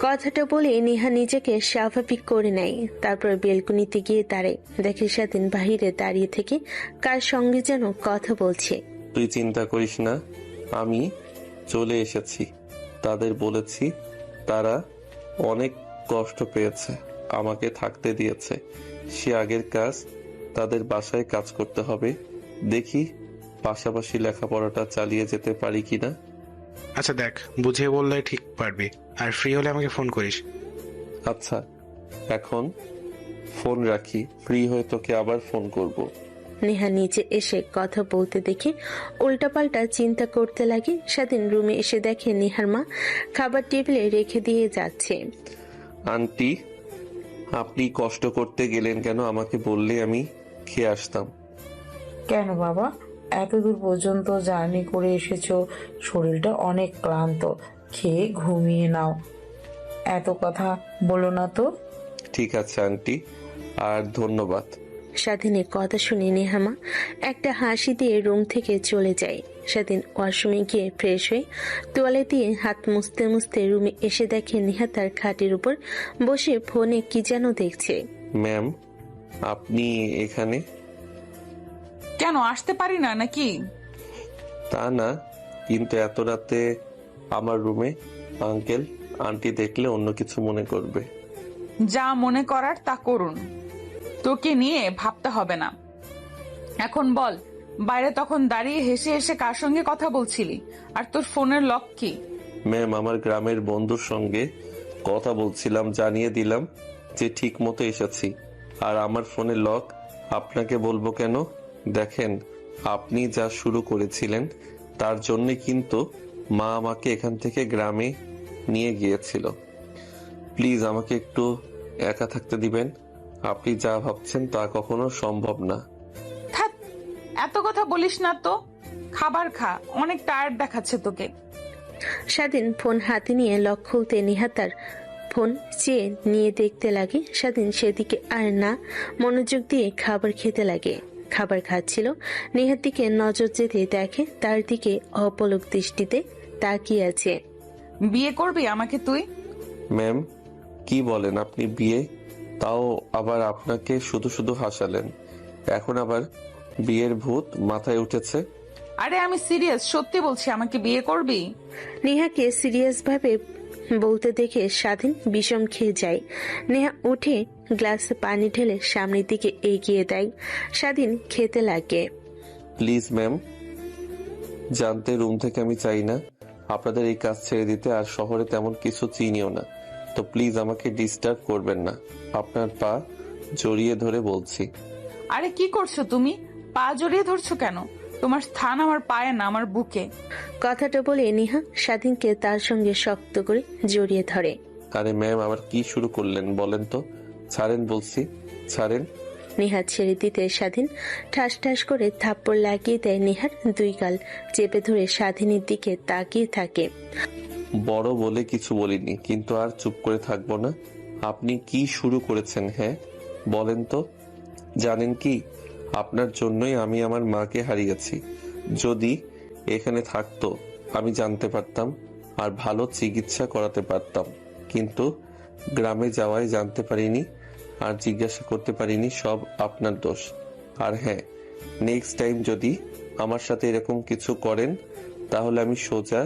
কথাটা বলে নেহা নিজেকে স্বাভাবিক করে নেয়। তারপর বেলকুনিতে গিয়ে দাঁড়ায়, দেখে স্বাধীন বাহিরে দাঁড়িয়ে থেকে কার সঙ্গে যেন কথা বলছে। তুই চিন্তা করিস না, আমি চলে এসেছি। তাদের বলেছি, তারা অনেক কষ্ট পেয়েছে, আমাকে থাকতে দিয়েছে। সে আগের কাজ, তাদের বাসায় কাজ করতে হবে। দেখি পাশাপাশি লেখাপড়াটা চালিয়ে যেতে পারি কিনা। আচ্ছা দেখ, বুঝিয়ে বললে ঠিক পারবি। আর ফ্রি হলে আমাকে ফোন করিস। আচ্ছা, এখন ফোন রাখি, ফ্রি হয়ে তোকে আবার ফোন করব। নেহা নিচে এসে কথা বলতে দেখে উল্টাপাল্টা চিন্তা করতে লাগে। স্বাধীন রুমে এসে দেখে নেহার মা খাবার টেবিলে রেখে দিয়ে যাচ্ছে। আন্টি, আপনি কষ্ট করতে গেলেন কেন? আমাকে বললে আমি খেয়ে আসতাম। কেন বাবা, এত দূর পর্যন্ত জার্নি করে এসেছো, শরীরটা অনেক ক্লান্ত, খেয়ে ঘুমিয়ে নাও। এত কথা বলো না তো। ঠিক আছে আন্টি, আর ধন্যবাদ। স্বাধীনের কথা শুনে নেহামা একটা হাসি দিয়ে রুম থেকে চলে যায়। স্বাধীন ওয়াশরুমে গিয়ে ফ্রেশ হয়ে তোয়ালে দিয়ে হাত মুছতে মুছতে রুমে এসে দেখে নেহা তার খাটের উপর বসে ফোনে কি যেন দেখছে। ম্যাম, আপনি এখানে? কেন আসতে পারি না নাকি? তা না, কিন্তু এত রাতে আমার রুমে আঙ্কেল আন্টি দেখলে অন্য কিছু মনে করবে। যা মনে করার তা করুন, তোকে নিয়ে ভাবতে হবে না। এখন বল, বাইরে তখন দাঁড়িয়ে হেসে হেসে কার সঙ্গে কথা বলছিলি? আর তোর ফোনের লক কি? ম্যাম, আমার গ্রামের বন্ধুর সঙ্গে কথা বলছিলাম, জানিয়ে দিলাম যে ঠিক মতো এসেছি। আর আমার ফোনে লক আপনাকে বলবো কেন? দেখেন, আপনি যা শুরু করেছিলেন তার জন্য কিন্তু মা আমাকে এখান থেকে গ্রামে নিয়ে গিয়েছিল। প্লিজ আমাকে একটু একা থাকতে দিবেন। আপনি যা ভাবছেন তা কখনো সম্ভব না। থাক, এত কথা বলিস না তো, খাবার খা, অনেক টায়ার্ড দেখাচ্ছে তোকে। স্বাধীন ফোন হাতে নিয়ে লক খুলতে নেহা তার ফোন চেয়ে নিয়ে দেখতে লাগে। স্বাধীন সেদিকে আর না মনোযোগ দিয়ে খাবার খেতে লাগে। খাবার খাচ্ছিল, নেহার দিকে নজর যেতে দেখে তার দিকে অপলক দৃষ্টিতে তাকিয়ে আছে। বিয়ে করবি আমাকে তুই? ম্যাম, কি বলেন আপনি? বিয়ে? তাও আবার আপনাকে শুধু শুধু হাসালেন। এখন আবার বিয়ের ভূত মাথায় উঠেছে? আরে আমি সিরিয়াস, সত্যি বলছি, আমাকে বিয়ে করবি? নেহাকে সিরিয়াস ভাবে বলতে দেখে স্বাধীন বিষম খেয়ে যায়। নেহা উঠে গ্লাসে পানি ঢেলে সামনের দিকে এগিয়ে দেয়। স্বাধীন খেতে লাগে। প্লিজ ম্যাম, জানতে রুম থেকে আমি চাই না আপনাদের এই কাজ ছেড়ে দিতে, আর শহরে তেমন কিছু চিনিও না, তো প্লিজ আমাকে ডিস্টার্ব করবেন না। আপনার পা জড়িয়ে ধরে বলছি। আরে কি করছো তুমি? পা জড়িয়ে ধরছো কেন? তোমার স্থান আমার পায়ে না, আমার বুকে। কথাটা বলে নেহা স্বাধীনকে তার সঙ্গে শক্ত করে জড়িয়ে ধরে। আরে ম্যাম, আবার কি শুরু করলেন বলেন তো? ছাড়েন বলছি, ছাড়েন। নেহা ছেড়ে দিতে স্বাধীন ঠাস ঠাস করে থাপ্পড় লাগিয়ে দেয় নেহার দুই গাল চেপে ধরে স্বাধীনের দিকে তাকিয়ে থাকে। বড় বলে কিছু বলিনি, কিন্তু আর চুপ করে থাকবো না। আপনি কি শুরু করেছেন? হ্যাঁ বলেন তো। জানেন কি, আপনার জন্যই আমি আমার মাকে হারিয়েছি। যদি এখানে থাকতো আমি জানতে পারতাম আর ভালো চিকিৎসা করাতে পারতাম, কিন্তু গ্রামে যাওয়ায় জানতে পারিনি আর জিজ্ঞাসা করতে পারিনি। সব আপনার দোষ। আর হ্যাঁ, নেক্সট টাইম যদি আমার সাথে এরকম কিছু করেন তাহলে আমি সোজা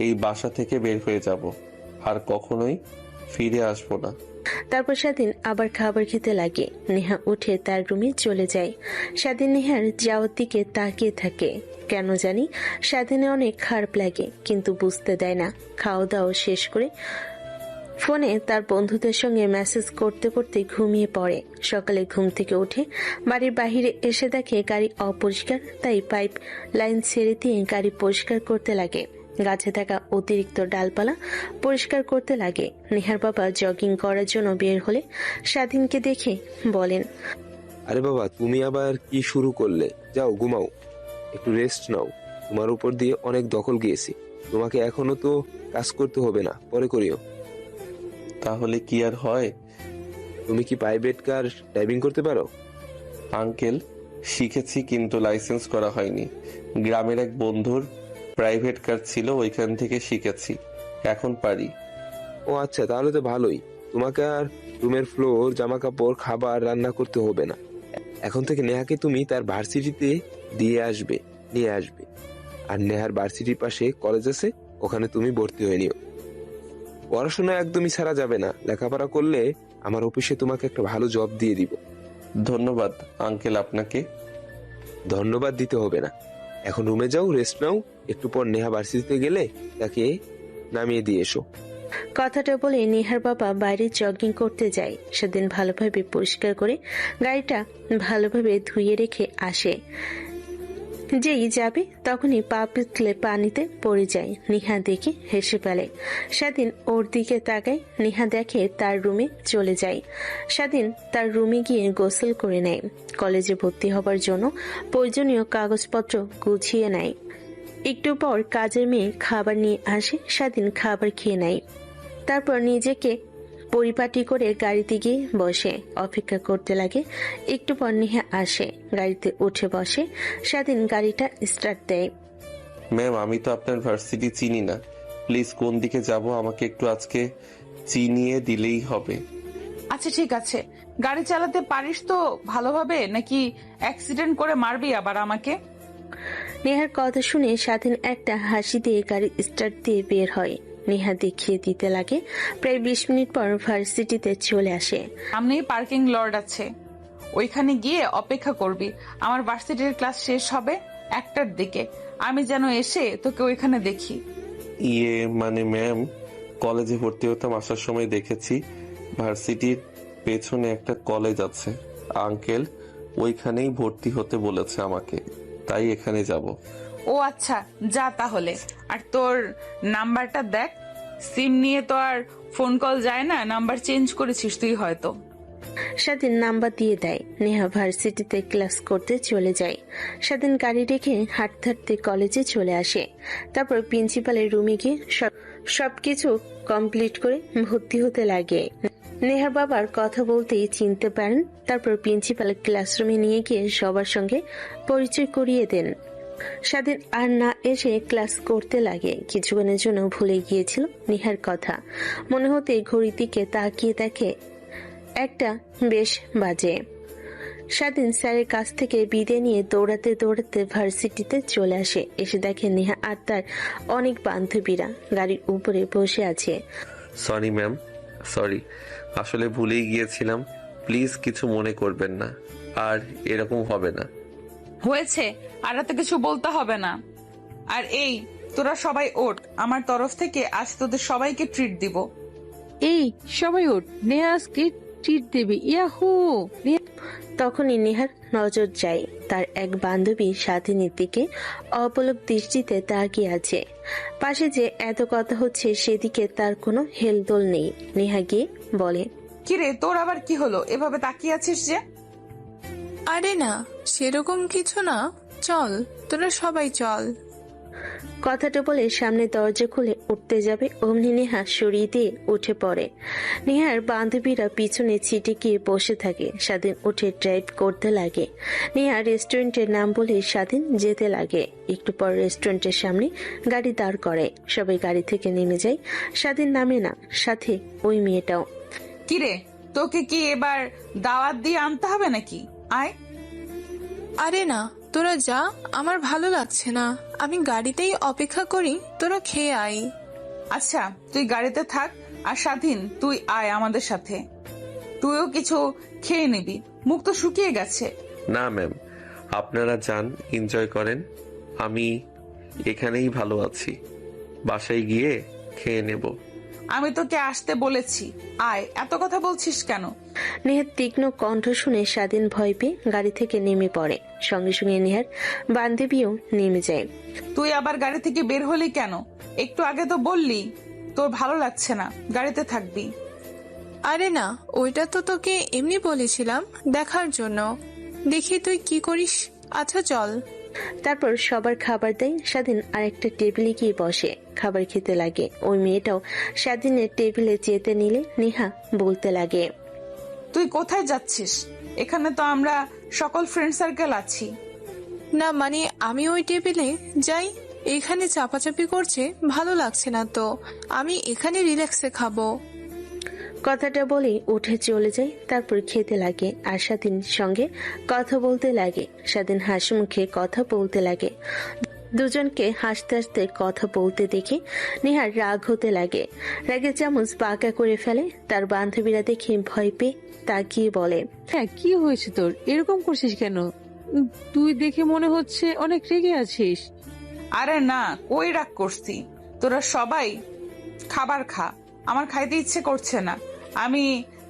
এই বাসা থেকে বের হয়ে যাব আর কখনোই ফিরে আসবো না। তারপর স্বাধীন আবার খাবার খেতে লাগে। নেহা উঠে তার রুমে চলে যায়। স্বাধীন নেহার যাওয়ার দিকে তাকিয়ে থাকে। কেন জানি স্বাধীনে অনেক খারাপ লাগে, কিন্তু বুঝতে দেয় না। খাওয়া দাওয়া শেষ করে ফোনে তার বন্ধুদের সঙ্গে মেসেজ করতে করতে ঘুমিয়ে পড়ে। সকালে ঘুম থেকে উঠে বাড়ির বাহিরে এসে দেখে গাড়ি অপরিষ্কার, তাই পাইপ লাইন ছেড়ে দিয়ে গাড়ি পরিষ্কার করতে লাগে। গাছে থাকা অতিরিক্ত ডালপালা পরিষ্কার করতে লাগে। নেহার বাবা জগিং করার জন্য বের হলে স্বাধীনকে দেখে বলেন, আরে বাবা, তুমি আবার কি শুরু করলে? যাও ঘুমাও, একটু রেস্ট নাও। তোমার উপর দিয়ে অনেক দখল গিয়েছি, তোমাকে এখনো তো কাজ করতে হবে না, পরে করিও। তাহলে কি আর হয়? তুমি কি প্রাইভেট কার ড্রাইভিং করতে পারো? আঙ্কেল, শিখেছি কিন্তু লাইসেন্স করা হয়নি। গ্রামের এক বন্ধুর প্রাইভেট কার ছিল, ওইখান থেকে শিখেছি, এখন পারি। ও আচ্ছা, তাহলে তো ভালোই। তোমাকে আর রুমের ফ্লোর, জামা কাপড়, খাবার রান্না করতে হবে না। এখন থেকে নেহাকে তুমি তার ভার্সিটিতে নিয়ে আসবে। আর নেহার ভার্সিটির পাশে কলেজ আছে, ওখানে তুমি ভর্তি হয়ে নিও। পড়াশোনা একদমই ছাড়া যাবে না। লেখাপড়া করলে আমার অফিসে তোমাকে একটা ভালো জব দিয়ে দিব। ধন্যবাদ আঙ্কেল আপনাকে। ধন্যবাদ দিতে হবে না। এখন রুমে যাও, রেস্ট নাও। একটু পর নেহা ভার্সিটিতে গেলে তাকে নামিয়ে দিয়ে এসো। কথাটা বলে নেহার বাবা বাইরে জগিং করতে যায়। সেদিন ভালোভাবে পরিষ্কার করে গাড়িটা ভালোভাবে ধুয়ে রেখে আসে। যেই যাবে তখনই পা পিছলে পানিতে পড়ে যায়। নেহা দেখে হেসে ফেলে। স্বাধীন ওর দিকে তাকায়। নেহা দেখে তার রুমে চলে যায়। স্বাধীন তার রুমে গিয়ে গোসল করে নেয়। কলেজে ভর্তি হবার জন্য প্রয়োজনীয় কাগজপত্র গুছিয়ে নেয়। একটু পর কাজের মেয়ে খাবার নিয়ে আসে। স্বাধীন খাবার খেয়ে নেয়। তারপর নিজেকে পরিপাটি করে গাড়িতে গিয়ে বসে অপেক্ষা করতে লাগে। একটু পর নেহা আসে, গাড়িতে উঠে বসে। স্বাধীন গাড়িটা স্টার্ট দেয়। ম্যাম, আমি তো আপনার ভার্সিটি চিনি না, প্লিজ কোন দিকে যাব আমাকে একটু আজকে চিনিয়ে দিলেই হবে। আচ্ছা ঠিক আছে, গাড়ি চালাতে পারিস তো ভালোভাবে, নাকি অ্যাক্সিডেন্ট করে মারবি আবার আমাকে? নেহার কথা শুনে স্বাধীন একটা হাসি দিয়ে গাড়ি স্টার্ট দিয়ে বের হয়। নেহা দেখিয়ে দিতে লাগে। প্রায় 20 মিনিট পর ভার্সিটিতে চলে আসে। সামনেই পার্কিং লট আছে, ওইখানে গিয়ে অপেক্ষা করবি। আমার ভার্সিটির ক্লাস শেষ হবে 1টার দিকে। আমি যেন এসে তোকে ওইখানে দেখি। মানে ম্যাম, কলেজে ভর্তি হতাম, আসার সময় দেখেছি ভার্সিটির পেছনে একটা কলেজ আছে। আঙ্কেল ওইখানেই ভর্তি হতে বলেছে আমাকে, তাই এখানে যাব। ও আচ্ছা, যা তাহলে। আর তোর নাম্বারটা দেখ, সিম নিয়ে তো আর ফোন কল যায় না, নাম্বার চেঞ্জ করেছিস তুই হয়তো। স্বাধীন নাম্বার দিয়ে দেয়। নেহা ভার্সিটিতে ক্লাস করতে চলে যায়। স্বাধীন গাড়ি রেখে হাঁটতে হাঁটতে কলেজে চলে আসে। তারপর প্রিন্সিপালের রুমে গিয়ে সবকিছু কমপ্লিট করে ভর্তি হতে লাগে। নেহার বাবার কথা বলতেই চিনতে পারেন। তারপর প্রিন্সিপাল ক্লাসরুমে নিয়ে গিয়ে সবার সঙ্গে পরিচয় করিয়ে দেন। স্বাধীন আর না এসে ক্লাস করতে লাগে। কিছুক্ষণের জন্য ভুলে গিয়েছিল নেহার কথা। মনে হতে ঘড়ির দিকে তাকিয়ে দেখে 1টা বেশ বাজে। স্বাধীন স্যারের কাছ থেকে বিদায় নিয়ে দৌড়াতে দৌড়াতে ভার্সিটিতে চলে আসে। এসে দেখে নেহা আর তার অনেক বান্ধবীরা গাড়ির উপরে বসে আছে। সরি ম্যাম, সরি, আসলে ভুলেই গিয়েছিলাম। প্লিজ কিছু মনে করবেন না, আর এরকম হবে না। হয়েছে, আর এত কিছু বলতে হবে না। আর এই তোরা সবাই ওঠ, আমার তরফ থেকে আজ তোদের সবাইকে ট্রিট দিব। এই সবাই ওঠ, নেহা আজকে ট্রিট দেবে। ইয়াহু! তখনই নেহার নজর যায় তার এক বান্ধবী স্বাধীনের দিকে অপলক দৃষ্টিতে তাকিয়ে আছে। পাশে যে এত কথা হচ্ছে সেদিকে তার কোনো হেলদোল নেই। নেহা গিয়ে বলে, কিরে তোর আবার কি হলো, এভাবে তাকিয়ে আছিস যে? আরে না, সেরকম কিছু না, চল তোরা সবাই চল। কথাটা বলে সামনে দরজা খুলে উঠতে যাবে অমনি নেহা সরিয়ে দিয়ে উঠে পড়ে। নেহার বান্ধবীরা পিছনে ছিটে গিয়ে বসে থাকে। স্বাধীন উঠে ড্রাইভ করতে লাগে। নেহা রেস্টুরেন্টের নাম বলে স্বাধীন যেতে লাগে। একটু পর রেস্টুরেন্টের সামনে গাড়ি দাঁড় করে। সবাই গাড়ি থেকে নেমে যায়। স্বাধীন নামে না, সাথে ওই মেয়েটাও। কিরে তোকে কি এবার দাওয়াত দিয়ে আনতে হবে নাকি? আয়। আরে না, তোরা যা, আমার ভালো লাগছে না, আমি গাড়িতেই অপেক্ষা করি, তোরা খেয়ে আয়। আচ্ছা তুই গাড়িতে থাক, আর স্বাধীন তুই আয় আমাদের সাথে, তুইও কিছু খেয়ে নিবি, মুখ তো শুকিয়ে গেছে। না ম্যাম, আপনারা যান, এনজয় করেন, আমি এখানেই ভালো আছি, বাসায় গিয়ে খেয়ে নেব। আমি তোকে আসতে বলেছি, আয়, এত কথা বলছিস কেন? নেহার তীক্ষ্ণ কণ্ঠ শুনে স্বাধীন ভয় পেয়ে গাড়ি থেকে নেমে পড়ে। সঙ্গে সঙ্গে নেহার বান্ধবীও নেমে যায়। তুই আবার গাড়ি থেকে বের হলি কেন? একটু আগে তো বললি তোর ভালো লাগছে না, গাড়িতে থাকবি। আরে না, ওইটা তো তোকে এমনি বলেছিলাম, দেখার জন্য, দেখি তুই কি করিস। আচ্ছা চল। তারপর সবার খাবার দেয়। স্বাধীন আরেকটা টেবিলে গিয়ে বসে খাবার খেতে লাগে। ওই মেয়েটাও স্বাধীনের টেবিলে যেতে নিলে নেহা বলতে লাগে, তুই কোথায় যাচ্ছিস? এখানে তো আমরা সকল ফ্রেন্ড সার্কেল আছি। না মানে আমি ওই টেবিলে যাই, এখানে চাপাচাপি করছে, ভালো লাগছে না তো, আমি এখানে রিল্যাক্সে খাবো। কথাটা বলে উঠে চলে যায়। তারপর খেতে লাগে আর স্বাধীনের সঙ্গে কথা বলতে লাগে। স্বাধীন হাসি মুখে কথা বলতে লাগে। দুজনকে হাসতে হাসতে কথা বলতে দেখে নেহার রাগ হতে লাগে। রাগে চামচ বাঁকা করে ফেলে। তার বান্ধবীরা দেখে ভয় পেয়ে তাকিয়ে বলে, হ্যাঁ কি হয়েছে তোর, এরকম করছিস কেন? তুই দেখে মনে হচ্ছে অনেক রেগে আছিস। আরে না, কই রাগ করছি, তোরা সবাই খাবার খা, আমার খাইতে ইচ্ছে করছে না, আমি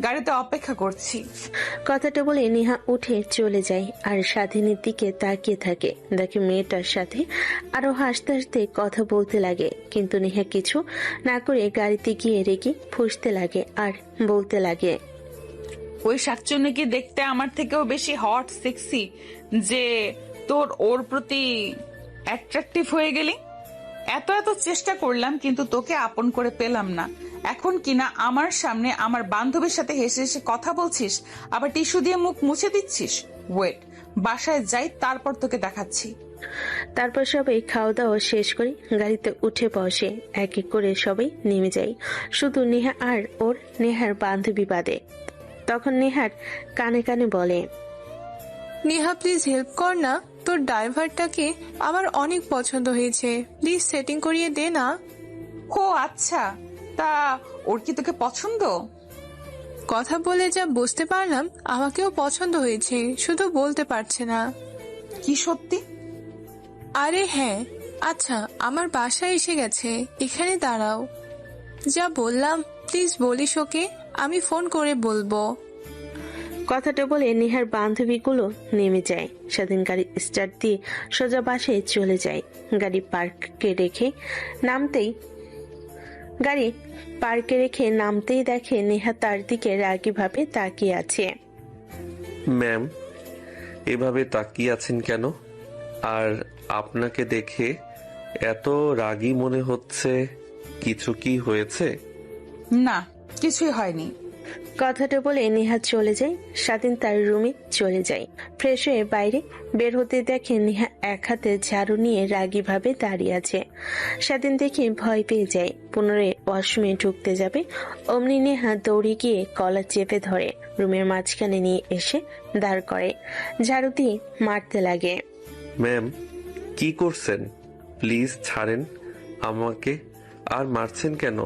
গাড়িতে অপেক্ষা করছি। কথাটা বলে নেহা উঠে চলে যায় আর স্বাধীনের দিকে তাকিয়ে থাকে। দেখে মেয়েটার সাথে আরো হাসতে হাসতে কথা বলতে লাগে, কিন্তু নেহা কিছু না করে গাড়িতে গিয়ে রেগে ফুঁসতে লাগে আর বলতে লাগে, ওই শাকচুন্নি কি দেখতে আমার থেকেও বেশি হট সেক্সি যে তোর ওর প্রতি অ্যাট্রাকটিভ হয়ে গেলি? এত এত চেষ্টা করলাম কিন্তু তোকে আপন করে পেলাম না। এখন কিনা আমার সামনে আমার বান্ধবীর সাথে হেসে হেসে কথা বলছিস, আবার টিস্যু দিয়ে মুখ মুছে দিচ্ছিস। ওয়েট, বাসায় যাই, তারপর তোকে দেখাচ্ছি। তারপর সবাই খাওয়া দাওয়া শেষ করে গাড়িতে উঠে বসে। এক এক করে সবাই নেমে যায়, শুধু নেহা আর ওর নেহার বান্ধবী বাদে। তখন নেহার কানে কানে বলে, নেহা প্লিজ হেল্প কর না, তোর ড্রাইভারটাকে আমার অনেক পছন্দ হয়েছে, প্লিজ সেটিং করিয়ে দে না। ও আচ্ছা, তা ওর কি তোকে পছন্দ? কথা বলে যা বুঝতে পারলাম আমাকেও পছন্দ হয়েছে, শুধু বলতে পারছে না। কি সত্যি? আরে হ্যাঁ। আচ্ছা আমার বাসায় এসে গেছে, এখানে দাঁড়াও। যা বললাম প্লিজ বলিস ওকে, আমি ফোন করে বলবো। কথাটা বলে নেহার বান্ধবীগুলো নেমে যায়। স্বাধীন গাড়ি স্টার্ট দিয়ে সোজা বাসায় চলে যায়। গাড়ি পার্কে রেখে নামতেই দেখে নেহা তার দিকে রাগী ভাবে তাকিয়ে আছে। ম্যাম, এভাবে তাকিয়ে আছেন কেন? আর আপনাকে দেখে এত রাগী মনে হচ্ছে, কিছু কি হয়েছে? না, কিছুই হয়নি। কথাটা বলে নেহা চলে যায়। স্বাধীন তার রুমে চলে যায়। ফ্রেশ হয়ে বাইরে বের হতে দেখে নেহা এক হাতে ঝাড়ু নিয়ে রাগী ভাবে দাঁড়িয়ে আছে। স্বাধীন দেখে ভয় পেয়ে যায়। পুনরায় ওয়াশরুমে ঢুকতে যাবে, অমনি নেহা দৌড়ে গিয়ে কলার চেপে ধরে। রুমের মাঝখানে নিয়ে এসে দাঁড় করে, ঝাড়ু দিয়ে মারতে লাগে। ম্যাম, কি করছেন? প্লিজ ছাড়েন আমাকে। আর মারছেন কেন?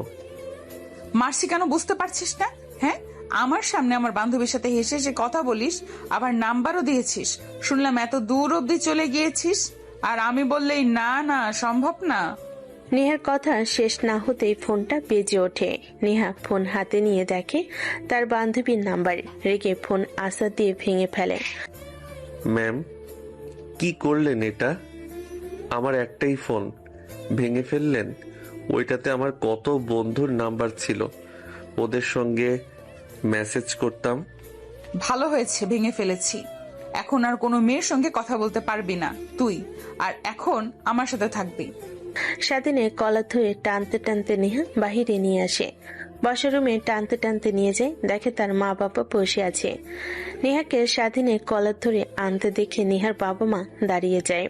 মারছি কেন বুঝতে পারছিস না? হ্যাঁ, আমার সামনে আমার বান্ধবীর সাথে হেসে হেসে কথা বলিস, আবার নাম্বারও দিয়েছিস। শুনলাম এত দূর অব্দি চলে গিয়েছিস, আর আমি বললেই না না সম্ভব না। নেহার কথা শেষ না হতেই ফোনটা বেজে ওঠে। নেহা ফোন হাতে নিয়ে দেখে তার বান্ধবীর নাম্বার। রেগে ফোন আশা দিয়ে ভেঙে ফেলে। ম্যাম, কি করলেন এটা? আমার একটাই ফোন ভেঙে ফেললেন। ওইটাতে আমার কত বন্ধুর নাম্বার ছিল, ওদের সঙ্গে মেসেজ করতাম। ভালো হয়েছে ভেঙে ফেলেছি। এখন আর কোনো মেয়ের সঙ্গে কথা বলতে পারবি না তুই, আর এখন আমার সাথে থাকবি। স্বাধীনের কলার ধরে টানতে টানতে নেহা বাহিরে নিয়ে আসে। বসার রুমে টানতে টানতে নিয়ে যায়, দেখে তার মা বাবা বসে আছে। নেহাকে স্বাধীনের কলার ধরে আনতে দেখে নেহার বাবা মা দাঁড়িয়ে যায়।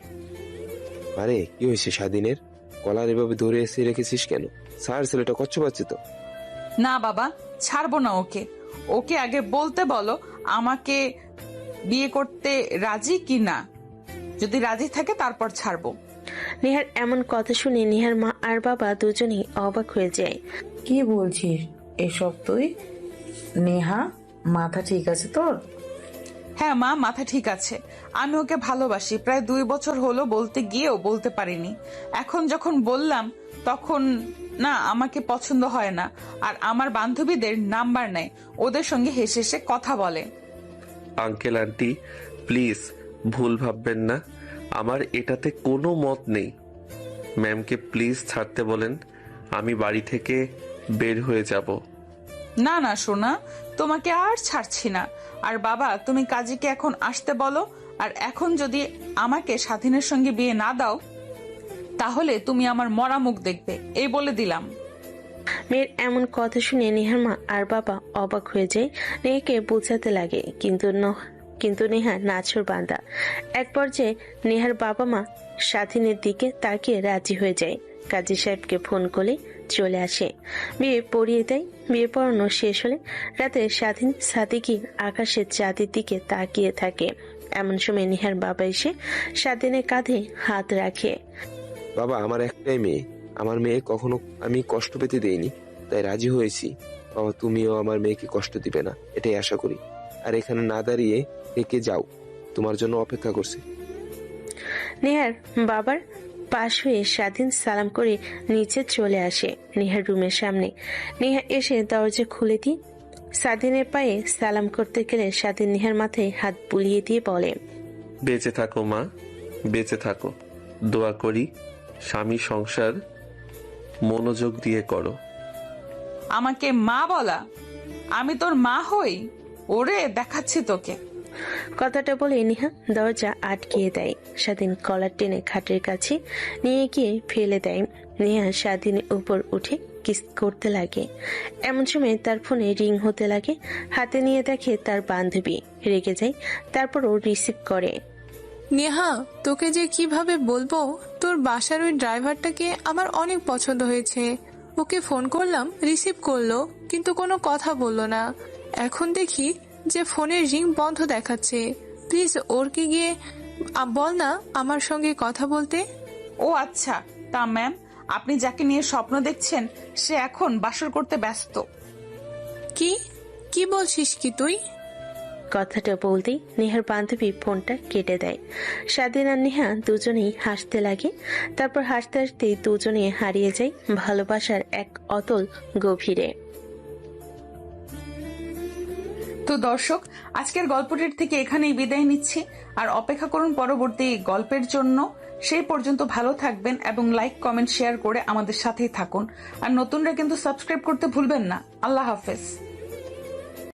আরে কি হয়েছে স্বাধীনের? কলার এভাবে ধরে এসে রেখেছিস কেন? স্যার ছেলেটা কচ্ছ পাচ্ছে তো। না বাবা, ছাড়বো না ওকে। ওকে আগে বলতে বলো আমাকে বিয়ে করতে রাজি কি না। যদি রাজি থাকে তারপর ছাড়বো। নেহার এমন কথা শুনে নেহার মা আর বাবা দুজনেই অবাক হয়ে যায়। কি বলছিস এসব তুই? নেহা, মাথা ঠিক আছে তোর? হ্যাঁ মা, মাথা ঠিক আছে। আমি ওকে ভালোবাসি, প্রায় 2 বছর হলো বলতে গিয়েও বলতে পারিনি। এখন যখন বললাম তখন না আমাকে পছন্দ হয় না, আর আমার বান্ধবীদের নাম্বার নেয়, ওদের সঙ্গে হেসে হেসে কথা বলে। আঙ্কেল আন্টি, প্লিজ ভুল ভাববেন না, আমার এটাতে কোনো মত নেই। ম্যামকে প্লিজ ছাড়তে বলেন, আমি বাড়ি থেকে বের হয়ে যাব। না না সোনা, তোমাকে আর ছাড়ছি না। আর বাবা, তুমি কাজীকে এখন আসতে বলো। আর এখন যদি আমাকে স্বাধীনের সঙ্গে বিয়ে না দাও তাহলে তুমি আমার মরা মুখ দেখবে, এই বলে দিলাম। মেয়ের এমন কথা শুনে নেহার মা আর বাবা অবাক হয়ে যায়। নেহাকে বোঝাতে লাগে, কিন্তু নেহা নাছর বান্দা। এক পর্যায়ে নেহার বাবা মা স্বাধীনের দিকে তাকিয়ে রাজি হয়ে যায়। কাজী সাহেবকে ফোন করে চলে আসে, বিয়ে পড়িয়ে দেয়। বিয়ে পড়ানো শেষ হলে রাতে স্বাধীন সাদিকি আকাশের চাঁদের দিকে তাকিয়ে থাকে। এমন সময় নেহার বাবা এসে স্বাধীনের কাঁধে হাত রাখে। বাবা, আমার একটাই মেয়ে, আমার মেয়ে কখনো আমি কষ্ট পেতে দেইনি, তাই রাজি হয়েছি। বাবা, তুমিও আমার মেয়েকে কষ্ট দিবে না, এটাই আশা করি। আর এখানে না দাঁড়িয়ে থেকে যাও, তোমার জন্য অপেক্ষা করছে। নেহার বাবার পাশ হয়ে স্বাধীন সালাম করে নিচে চলে আসে নেহার রুমের সামনে। নেহা এসে দরজা খুলে দিয়ে স্বাধীনের পায়ে সালাম করতে গেলে স্বাধীন নেহার মাথায় হাত বুলিয়ে দিয়ে বলে, বেঁচে থাকো মা, বেঁচে থাকো। দোয়া করি স্বামী সংসার মনোযোগ দিয়ে করো। আমাকে মা বলা? আমি তোর মা হই? ওরে দেখাচ্ছি তোকে। কথাটা বলে নেহা দরজা আটকিয়ে দেয়। স্বাধীন কলার টেনে খাটের কাছে নিয়ে গিয়ে ফেলে দেয়। নেহা স্বাধীনের উপর উঠে কিস করতে লাগে। এমন সময় তার ফোনে রিং হতে লাগে। হাতে নিয়ে দেখে তার বান্ধবী। রেগে যায়, তারপরও রিসিভ করে। নেহা, তোকে যে কিভাবে বলবো, তোর বাসার ওই ড্রাইভারটাকে আমার অনেক পছন্দ হয়েছে। ওকে ফোন করলাম, রিসিভ করলো, কিন্তু কোনো কথা বললো না। এখন দেখি যে ফোনের রিং বন্ধ দেখাচ্ছে। প্লিজ ওরকে গিয়ে বল না আমার সঙ্গে কথা বলতে। ও আচ্ছা, তা ম্যাম, আপনি যাকে নিয়ে স্বপ্ন দেখছেন সে এখন বাসর করতে ব্যস্ত। কি বলছিস কি তুই? কথাটা বলতেই নেহার বান্ধবী ফোনটা কেটে দেয়। স্বাধীন আর নেহা দুজনেই হাসতে লাগে। তারপর হাসতে হাসতে দুজনে হারিয়ে যায় ভালোবাসার এক অতল গভীরে। তো দর্শক, আজকের গল্পটির থেকে এখানেই বিদায় নিচ্ছি, আর অপেক্ষা করুন পরবর্তী গল্পের জন্য। সেই পর্যন্ত ভালো থাকবেন এবং লাইক কমেন্ট শেয়ার করে আমাদের সাথেই থাকুন। আর নতুনরা কিন্তু সাবস্ক্রাইব করতে ভুলবেন না। আল্লাহ হাফেজ।